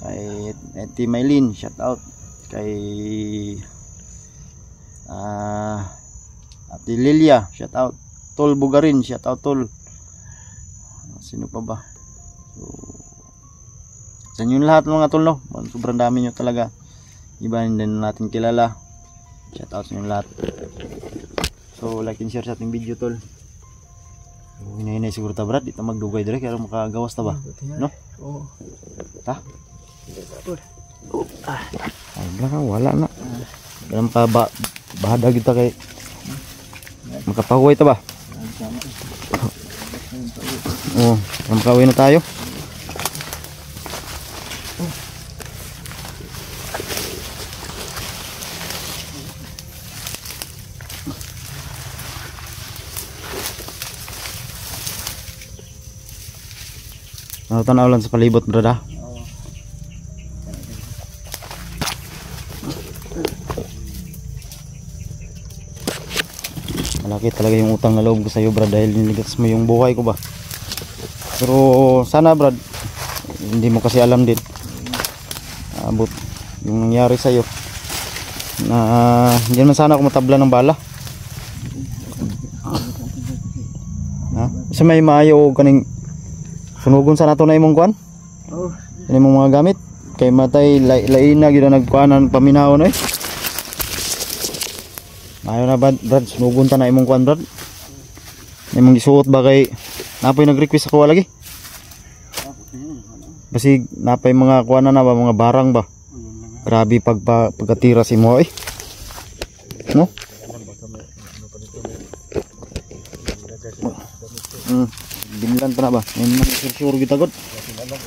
Kay Eti Maylin, shout out. Kay Ate Lilia, shout out. Tol Bugarin, shout out tol. Sino pa ba? So sa inyo lahat mga tol, no? Sobrang dami nyo talaga. Iba hindi natin kilala. Shout out sa inyo lahat. So like and share sa ating video tol. So hinay siguro ta brad, dito magdugay dire kaya makagawas ta ba? No? Oo. Ta? Ay baka wala na. Ganun pa ba bahada kita kay makapahuway ta ba? Oh, makauwi na tayo. Tanaw lang sa palibot brada. Malaki talaga yung utang na loob ko sa iyo brad dahil niligas mo yung buhay ko ba. Pero sana brad, hindi mo kasi alam din abot yung nangyari sa iyo. Hindi naman sana ako matabla ng bala. Kasi may maayo kaning sunugon sa nato na imong kuan. Ini imong mga gamit kay matay laina gyud nagkuanan paminahon eh. Maayo na brad, sunugon ta na imong kuan brad. Imong gisuot ba kay napoy nag-request ako lagi. Kasi napay mga kuan na ba mga barang ba. Grabe pagkatira si mo eh. No? Binlan pa na ba? Ngayon man sure kita god.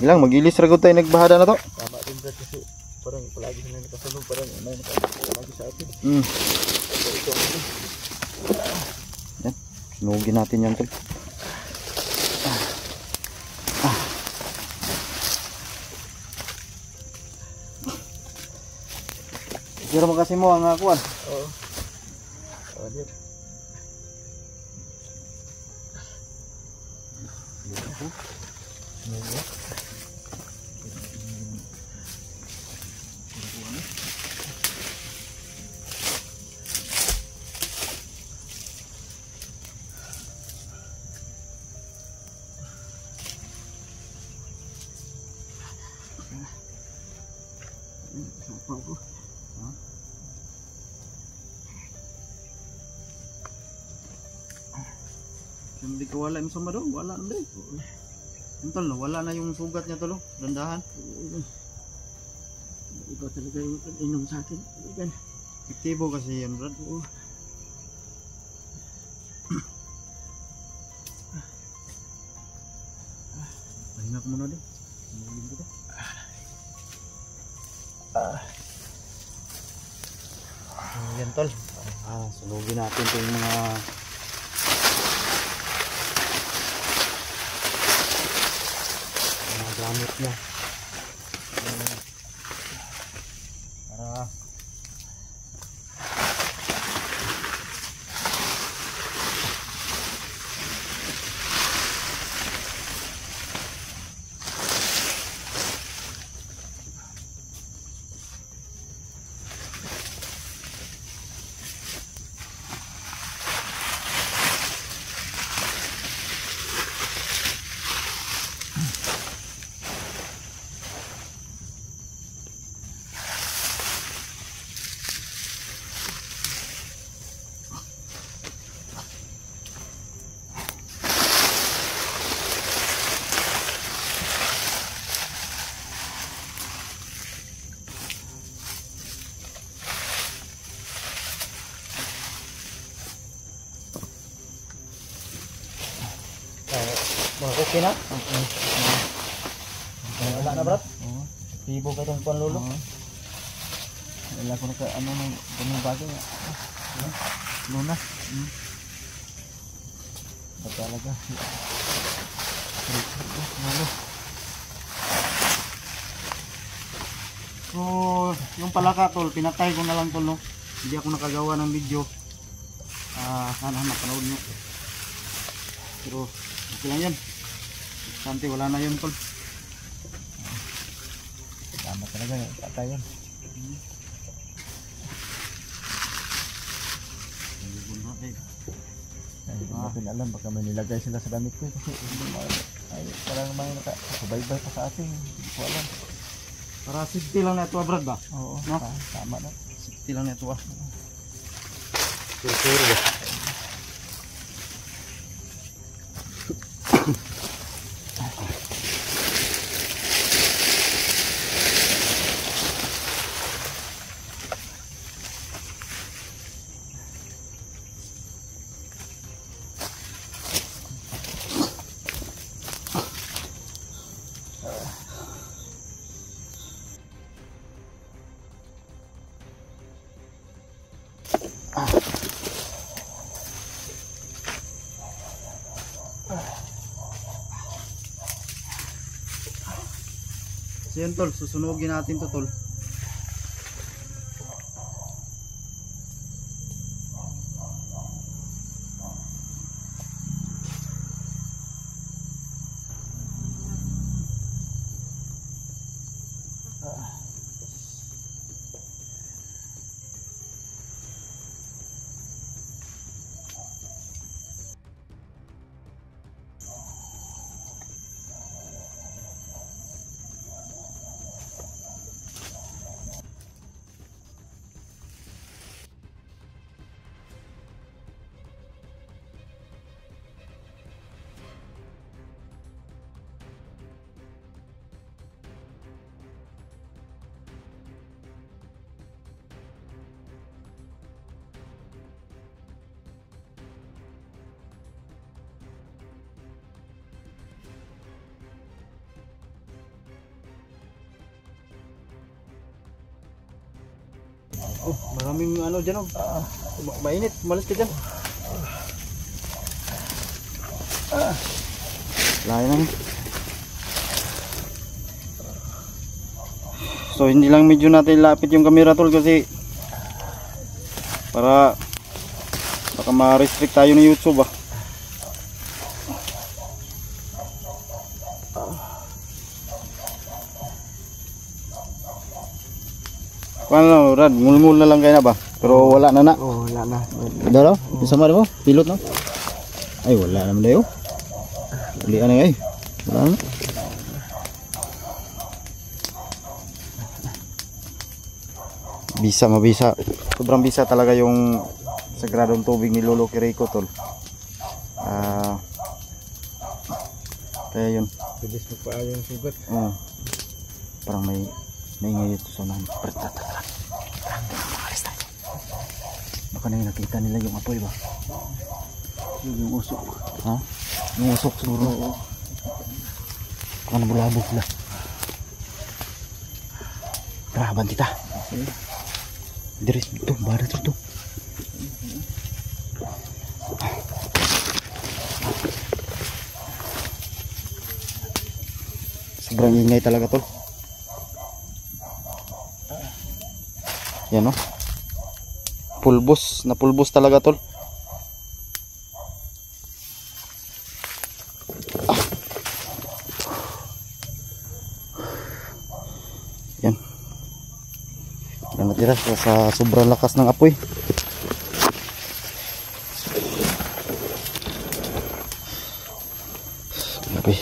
Ilang magilis ra gud tayo nagbahada na to. Tama din Brad kasi parang palagi sila nakasunod, parang may nakapalagi sa atin. Ito ang Yan. Sunugin natin yan tol. Pero makasi mo ang kuan. Oo. Ayan. Hindi ko wala yung sama doon, wala na din. Yung tol, wala na yung sugat niya tol, dandahan. Iba talaga yung inom sa akin. Yan. Aktibo kasi yan Brad. Pahinga ko muna din. Sunugin ko to. Yan tol. Sunugin natin ito yung mga gamit niya. Para okay na? Okay. Wala na Brad? Oo. Tibo ka itong panlulo? Oo. Wala ko na ka ano ng bagay nga. Luna. Ba talaga? So, yung palaka tol, pinatay ko na lang tol no. Hindi ako nakagawa ng video. Sana mapanood nyo. Pero okay lang yan. Sante wala na yun tol. Tama talaga yun. Patay yun. Hindi ko natin alam. Baka may nilagay sila sa damit ko. Kasi parang may nakasubaybay pa sa atin. Hindi ko alam. Para safety lang na ito Brad ba? Oo. No? Tama na. Safety lang na ito Sure ba? So yun tol, susunugin natin to tol. Oh, maraming ano dyan, oh. Mainit, malas ka dyan. Layo na. So hindi lang medyo natin lapit yung camera tol kasi para baka ma-restrict tayo ng YouTube ah. Paano Rad? Ngul-ngul na lang kayo na ba? Pero wala na na. Oh, wala na. Dalo? Isama mo? Pilot no? Ay wala naman dayo. Ulian na ay. Wala na. Bisa mabisa. Sobrang bisa talaga yung sagradong tubig ni Lolo Kiriko tol. Kaya yun. Bilis mo pa yung sugat. Parang may ingay ito sa unahan. Baka na yung nakita nila yung apoy ba? Yung usok. Ha? Yung usok siguro. Baka nabulabog sila. Tara, banti ta. Diri ito, barat ito. Sobrang ingay talaga tol. Yan o. Pulbos, na pulbos talaga tol. Yan. Yan natira sa sobrang lakas ng apoy. Grabe.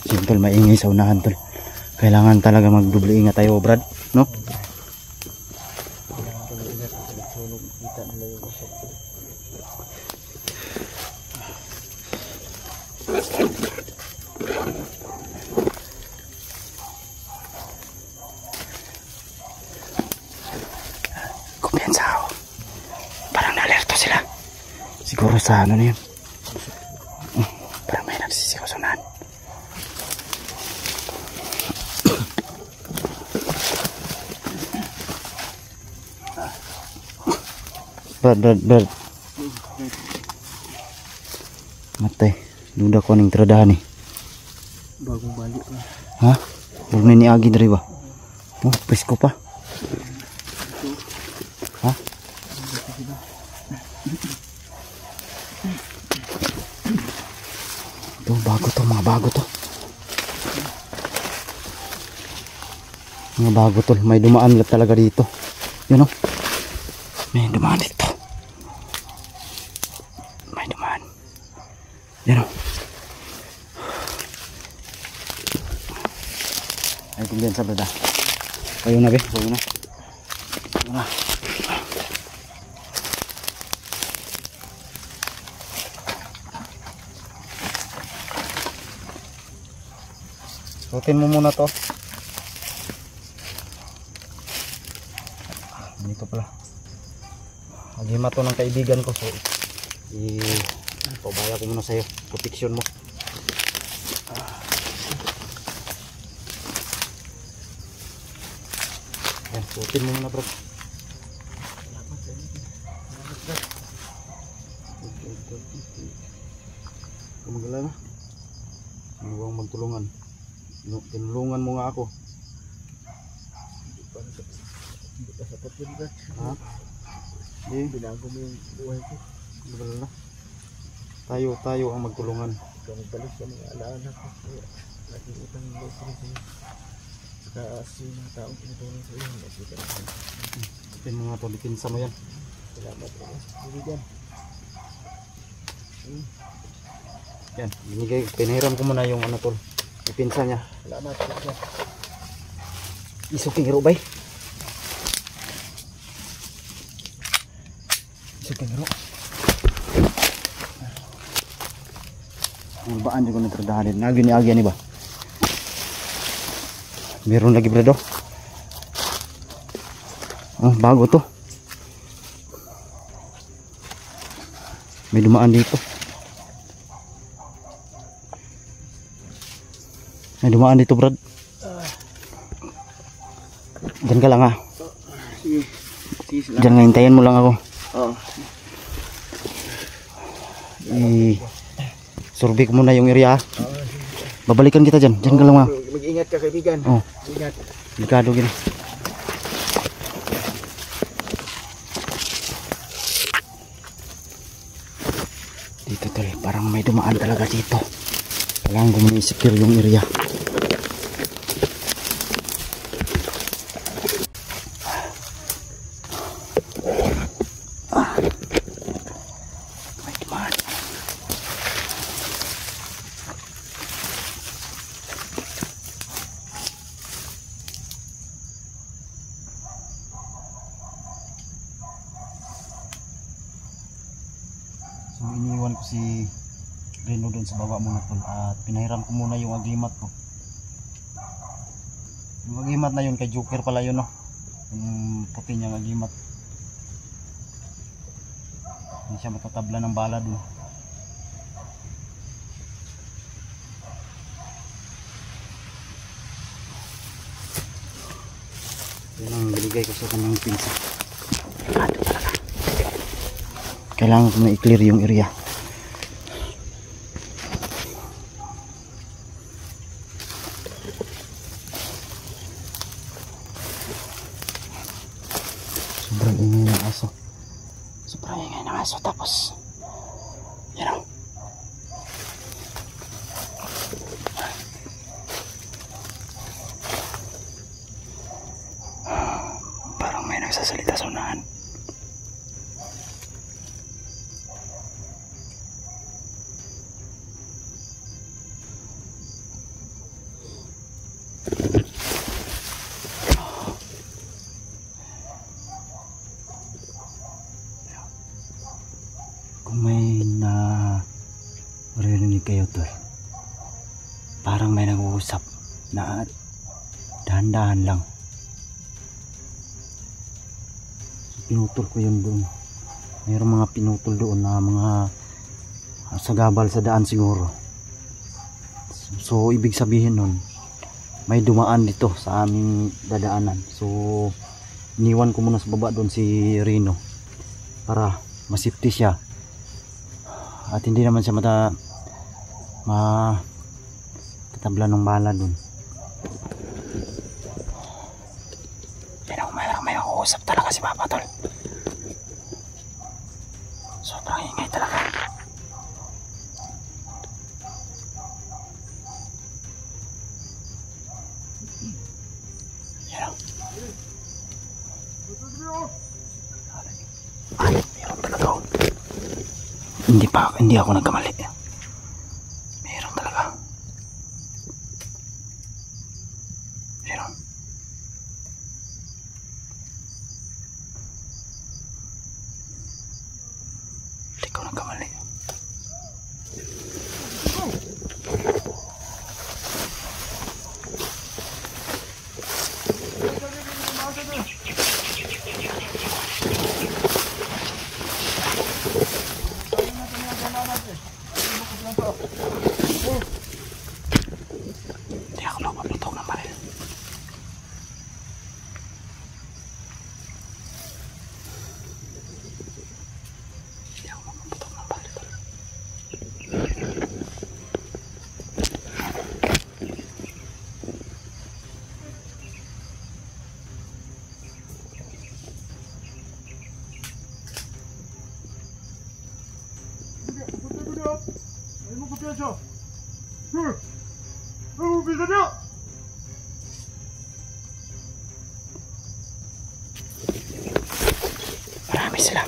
Simple, maingay sa unahan tol. Kailangan talaga magdubli ingat tayo Brad, no? Kumpiyansa ako. Parang na-alerto sila. Siguro sa ano na yun. Parang may nagsisigaw sa unahan. Brad. Matay. Duda ko ning tradahan eh. Bagong balik na. Ha? Huwag na niagi dari ba? Oh, presko pa. Ha? Ito, mga bago to. Mga bago to. May dumaan lang talaga dito. Yun o. May dumaan dito. May dumaan. Yan o. Ay, tingnan sa brada. Kayo na be. Kayo na. Kayo na. Suotin mo muna to. Dito pala. Maghima to ng kaibigan ko. So, pabaya ko muna sa'yo. Protection mo. Yan, suotin mo muna bro. Kumagala na. Huwag magtulungan. Tinulungan mo nga ako. Hindi pa sapat yun, Brad. Ha? Hindi. Binago mo yung buhay ko. Kumagala na. Tayo ang magtulungan. Ikaw magbalik sa mga alaala ko. Kaya laging utang ng loob ko sa'yo. Saka mga taong pinutulong sa iyo. Nakita na ko. Ipin mo nga ito. Dipinsa mo yan. Salamat po. Bibigyan. Yan. Binigay. Pinahiram ko muna yung ano tol. Ipinsa niya. Salamat po. Isuking hiro bay. Isuking hiro. Ang baan juga natradahan. Nagi ni agyan ba? Meron lagi brado. Oh, bago to. May dumaan dito. May dumaan dito, Brad. Diyan ka lang ha. Sige. Sige sila. Diyan nga, hintayin mo lang ako. Oo. Survey ko muna yung area ha. Babalikan kita dyan. Diyan ka lang ha. Mag-ingat ka kaibigan. Oh. Ingat. Delikado gini. Dito tol, parang may dumaan talaga dito. Kailangan ko muna i-secure yung area. May dumaan. So iniwan ko si Reno doon sa baba muna tol at pinahiram ko muna yung agimat ko. Yung agimat na yun kay Joker pala yun no. Yung puti niyang agimat. Hindi siya matatabla ng bala doon. Yan ang binigay ko sa kanyang pinsa. Delikado talaga. Kailangan ko na i-clear yung area. Sobrang ingay ng aso. Sobrang ingay ng aso. Tapos yan o. Parang may nagsasalita sa unahan. Kung may naririnig kayo tol, parang may nag-uusap na dahan-dahan lang. So, pinutol ko yun doon. Mayroong mga pinutol doon na mga sagabal sa daan siguro. So ibig sabihin nun, may dumaan dito sa aming dadaanan. So iniwan ko muna sa baba doon si Reno para masafety siya. At hindi naman siya tatabla ng bala dun. Yan ang may usap talaga si Papa tol. Sobrang ingay talaga. Yan. Ay, meron talaga ako. Hindi ako nagkamali. Meron talaga. Meron. Hindi ako nagkamali. Hindi ako mapaputok ng baril. Hindi ako mapaputok ng baril. Marami sila.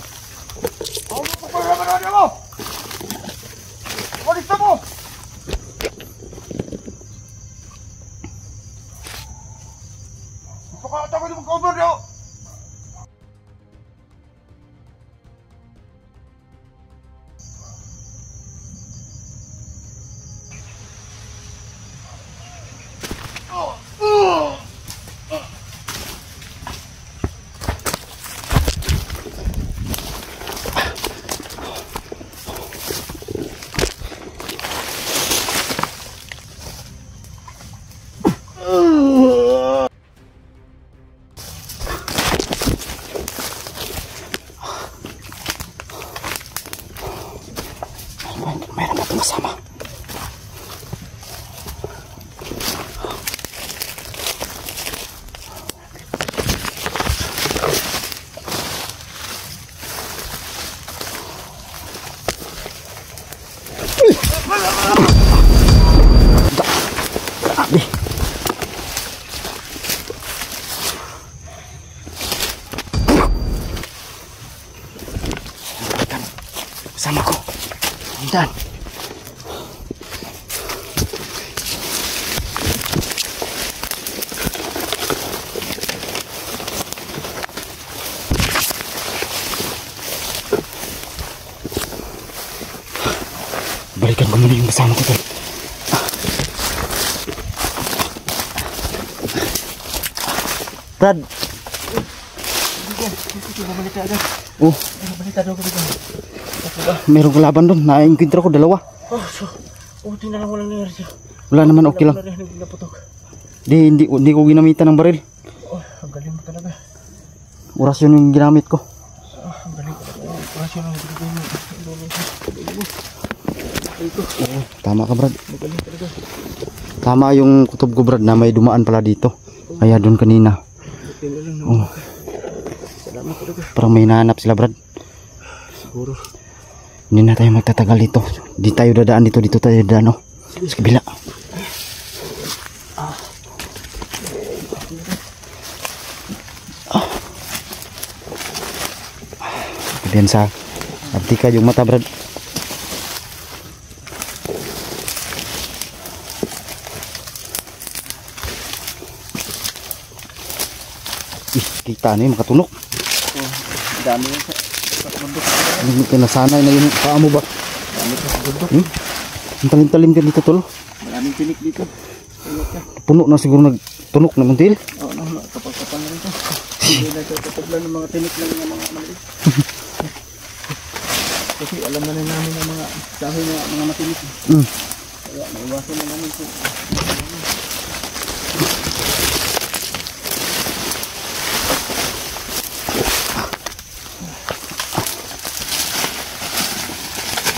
Mayroon na itong kasama. Grabe. Sama ko. Dan. Balikan ko muna yung kasama ko, tol. Brad. Oh. Merong kalaban doon. Nainkwentro ko dalawa. Tingnan lang walang nangyari siya. Wala naman, okay lang. Hindi ko ginamitan ng baril. Ang galing mo talaga. Orasyon yung ginamit ko. Ang galing ko talaga. Orasyon ang ginamit ko. Tama ka, Brad. Magaling talaga. Tama yung kutob ko, Brad, na may dumaan pala dito. Kaya doon kanina. Oh. Salamat talaga. Parang may hinahanap sila, Brad. Siguro. Hindi na tayo magtatagal dito. Di tayo dadaan dito. Dito tayo dadaan, oh. Sa kabila. Kemudian sa artika yung mata, Brad. Ih, kita na yung makatunok. Dami yun sa bundok. Nasanay na yung paa mo ba? Dami sa bundok. Ang talim-talim ka dito, tol. Maraming tinik dito. Puno na siguro nagtunok na muntil. Oo, kapag-kapag na rin ito. Hindi na ito kapaglan ng mga tinik lang ng mga maliit. Kasi alam na namin ang mga dahil na mga matinik. Kaya naiwasan na namin ito.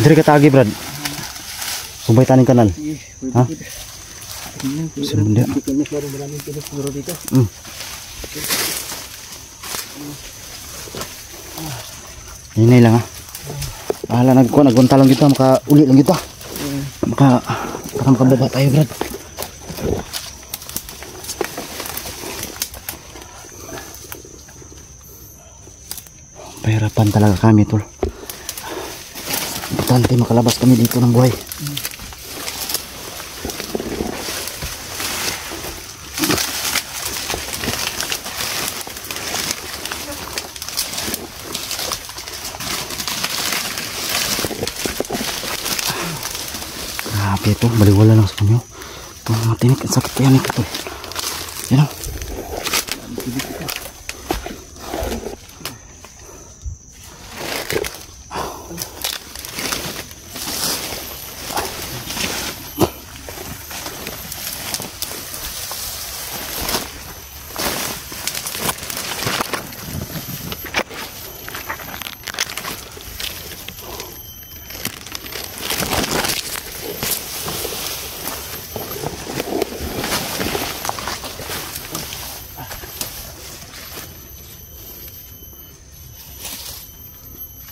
Dari ka tagi, Brad. Sumbay taning kanal. Ha? Sumunda. Maraming tinik siguro dito. Hinay lang, ha. Bahala naggunta lang dito, maka-uli lang dito. Para makababa tayo, Brad. Pahirapan talaga kami, tol. Importante makalabas kami dito ng buhay. Grabe ito, baliwala lang sa kanyo. Ito mga tinik, ang sakit kaya nito, tol. Yan o.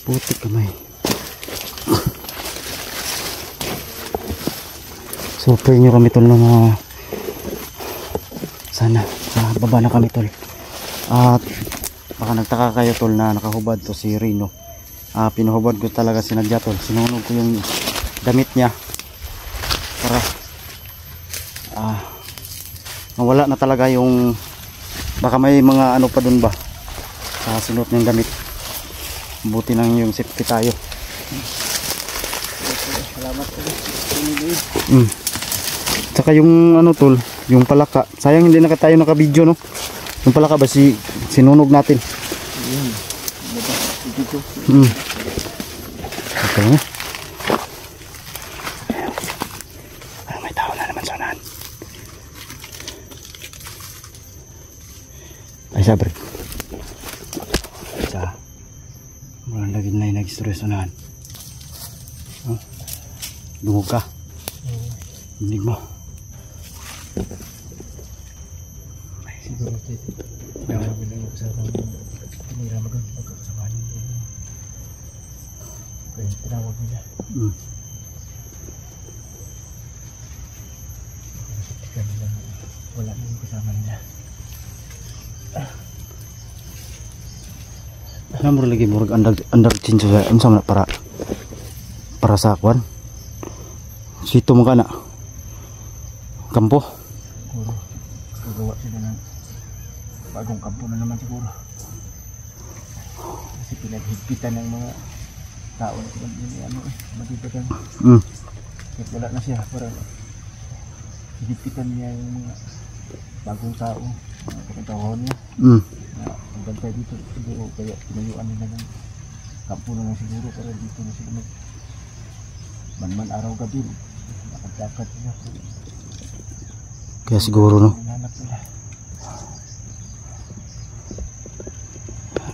Putik kamay. So pray nyo kami, tol, na sana baba na kami, tol. At baka nagtaka kayo, tol, na nakahubad to si Rino. Pinuhubad ko talaga sinadya, tol. Sinunog ko yung damit niya para mawala na talaga yung, baka may mga ano pa dun ba sa sinuot niyang damit. Buti nang yung safety tayo. Salamat po. Saka yung ano, tol, yung palaka. Sayang hindi na tayo naka-video, no. Yung palaka ba sinunog natin. Okay na. May tao na naman sa unahan. Ay, sabre. Walang lagi na yung nag-stress unahan. Dungog ka. Hindi mo. Siguro dahil lang ako sa tinira mo doon pagkakasamahan niyo. Kaya tinawag nila. Wala nang kasama nila. Namur lagi murag andar cincu saya sama para sakwan. Situ mo kana. Kampo. Siguro gagawa sila ng bagong kampo na naman siguro. Kasi pinaghigpitan ng mga tao ano magiging kahit wala na siya para higpitan niya yung mga bagong tao, mga pagkatawhan niya. Ang bantay dito siguro kaya pinayuan nila ng kampo na lang siguro para dito na sila man araw gabi nakagdakat sila. Kaya siguro no. Hinahanap nila.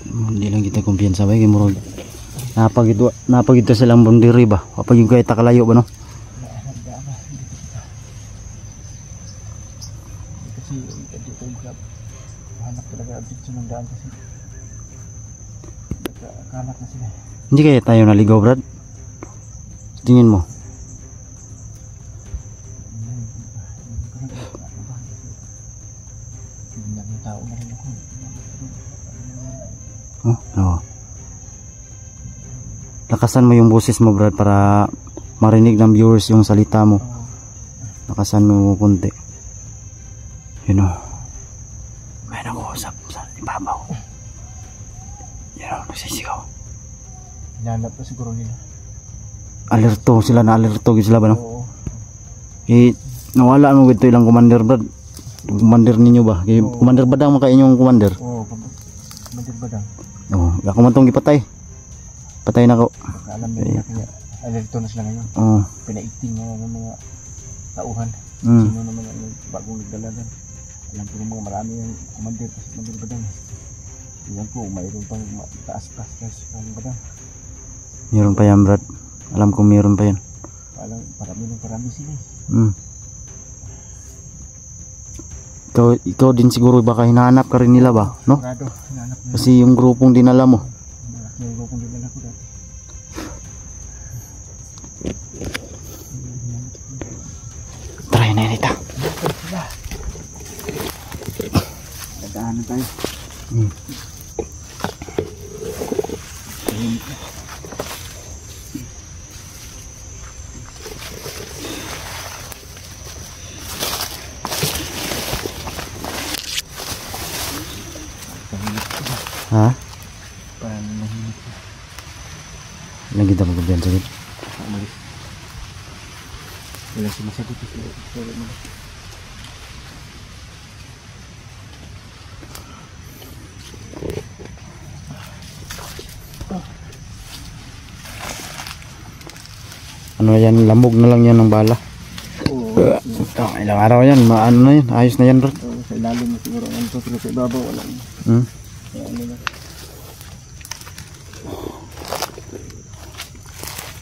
Hindi lang kita kumpiyansa ba kay murag napagito silang bundiri ba? Kapag yung kay takalayo ba no? Kasi dito yung hanap talaga abit sa daan kasi nagkakalat na sila. Hindi kaya tayo naligaw, Brad? Tingin mo? Oh. Lakasan mo yung boses mo, Brad, para marinig ng viewers yung salita mo. Lakasan mo kunti. You know, may nag-uusap sa ibabaw. You know, nagsisigaw. Hinahanap na siguro nila. Alerto sila, na-alerto sila ba, no? Oo. Nawala mo ito ilang commander, Brad. Commander ninyo ba? Commander Badang maka inyong commander? Oo, Commander Badang. Oo, ako man itong ipatay. Patay na ko. Alam nila kaya alerto na sila ngayon. Oo. Pinaiting ng mga tauhan. Sino naman yung bagong nagdalagan. Alam ko mga marami yung commander kasi Commander Badang. Tingnan ko, mayroon pang taas-taas ng Badang. Meron pa yan, Brad. Alam ko meron pa yan. Parami sila. Ikaw din siguro baka hinahanap ka rin nila ba, no? Sigurado, hinahanap nila. Kasi yung grupong dinala mo. Malaki yung grupong dinala ko dati. Try na nita. Dadaan na tayo. Ha? Parang nahinit ko. Lagi daw magbiyan sakit. Umalis. Wala sumasagot ito. Ano yan, lambog na lang yan ng bala. Oo. Ilang araw yan, ano na yan, ayos na yan, Brad. Sa ilalim na siguro ang ito, pero sa ibabaw wala. Kaya ano na.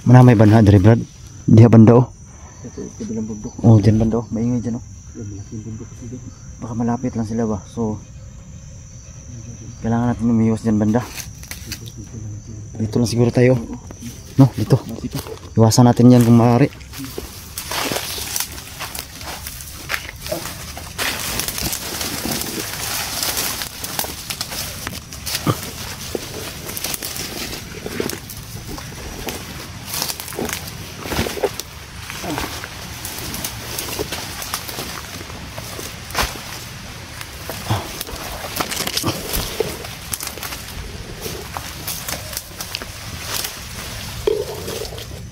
Mana may banha dari, Brad? Diha banda oh. Ito, kabilang bundok. Oh, dyan banda oh, maingay dyan oh. Malaking bundok dito. Baka malapit lang sila ba, so kailangan natin umiwas dyan banda. Dito lang siguro tayo. No, dito. Iwasan natin yan kung maaari.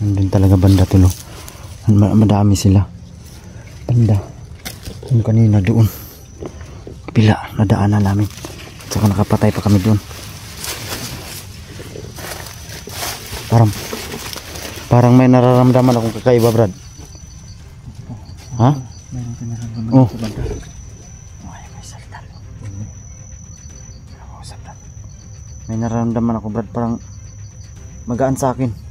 Nandun talaga banda to, no? Madami sila. Banda. Yung kanina doon. Kapila, nadaanan namin. Saka nakapatay pa kami doon. Parang may nararamdaman akong kakaiba, Brad. Ha? Mayroon ka nararamdaman Oh. sa banda. May salita. May nararamdaman ako, Brad. Parang magaan sa akin.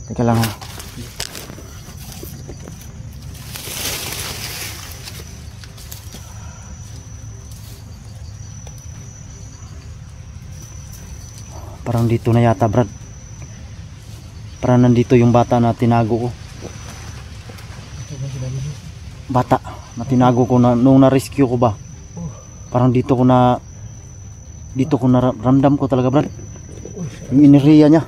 Teka lang ha. Parang dito na yata, Brad. Parang nandito yung bata na tinago ko. Bata na tinago ko na nung na-rescue ko ba. Parang dito ko na ramdam ko talaga, Brad. Yung enerhiya niya.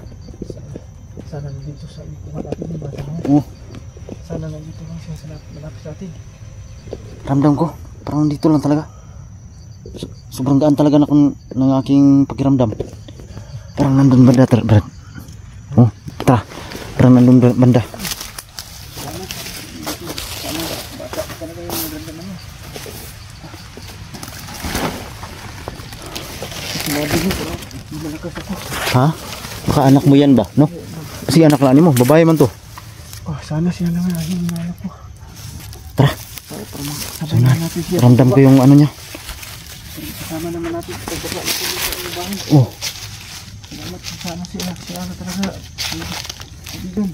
Sana nandito sa ikuha natin yung bata mo. Oh, Sana nandito lang siya sa malapit sa atin. ramdam ko. Parang dito lang talaga. Sobrang gaan talaga ng aking pakiramdam. Parang nandun banda, Brad. Oh, tara. Parang nandun banda. Ha? Baka anak mo yan ba? No? Kasi anak lang mo. Babae man to. Oh, sana siya naman ang hinala ko. Tara. Sabay na natin siya. Ramdam ko yung ano niya. Kasama naman natin sa pagbaba ito sa bahay. Oh. Salamat sana siya. Siya na talaga. Kaibigan.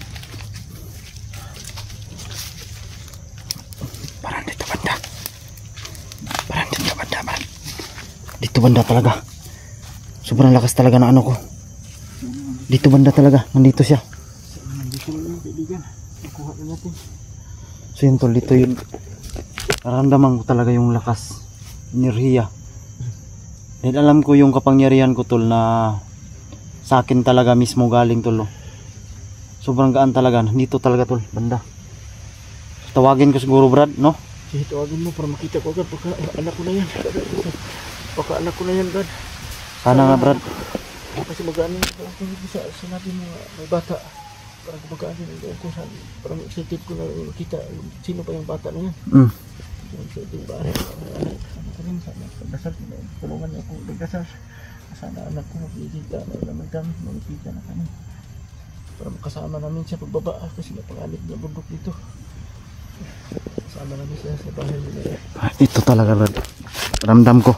Parang dito banda. Parang dito banda, man. Dito banda talaga. Sobrang lakas talaga ng ano ko. Dito banda talaga. Nandito siya. Nandito lang yung kaibigan. Nakuha na natin. So yun tol, dito yun. Naramdaman ko talaga yung lakas. Enerhiya. Dahil alam ko yung kapangyarihan ko tol na sa akin talaga mismo galing tol. Sobrang gaan talaga. Nandito talaga tol, banda. Tawagin ko siguro, Brad, no? Sige, tawagin mo para makita ko agad. Baka anak ko na yan. Baka anak ko na yan, Brad. Sana nga, Brad. Kasi magaan yung sa natin may bata. Parang magaan din ko sa parang excited ko na makita sino pa yung bata na yan. Excited ba? Sana dasal tulungan niyo ako magdasal. Sana anak ko makikita na naman kami, makikita na kami. Para makasama namin siya pagbaba kasi napanganib niya bundok dito. Kasama namin siya sa bahay nila. Ito talaga, Brad. Ramdam ko.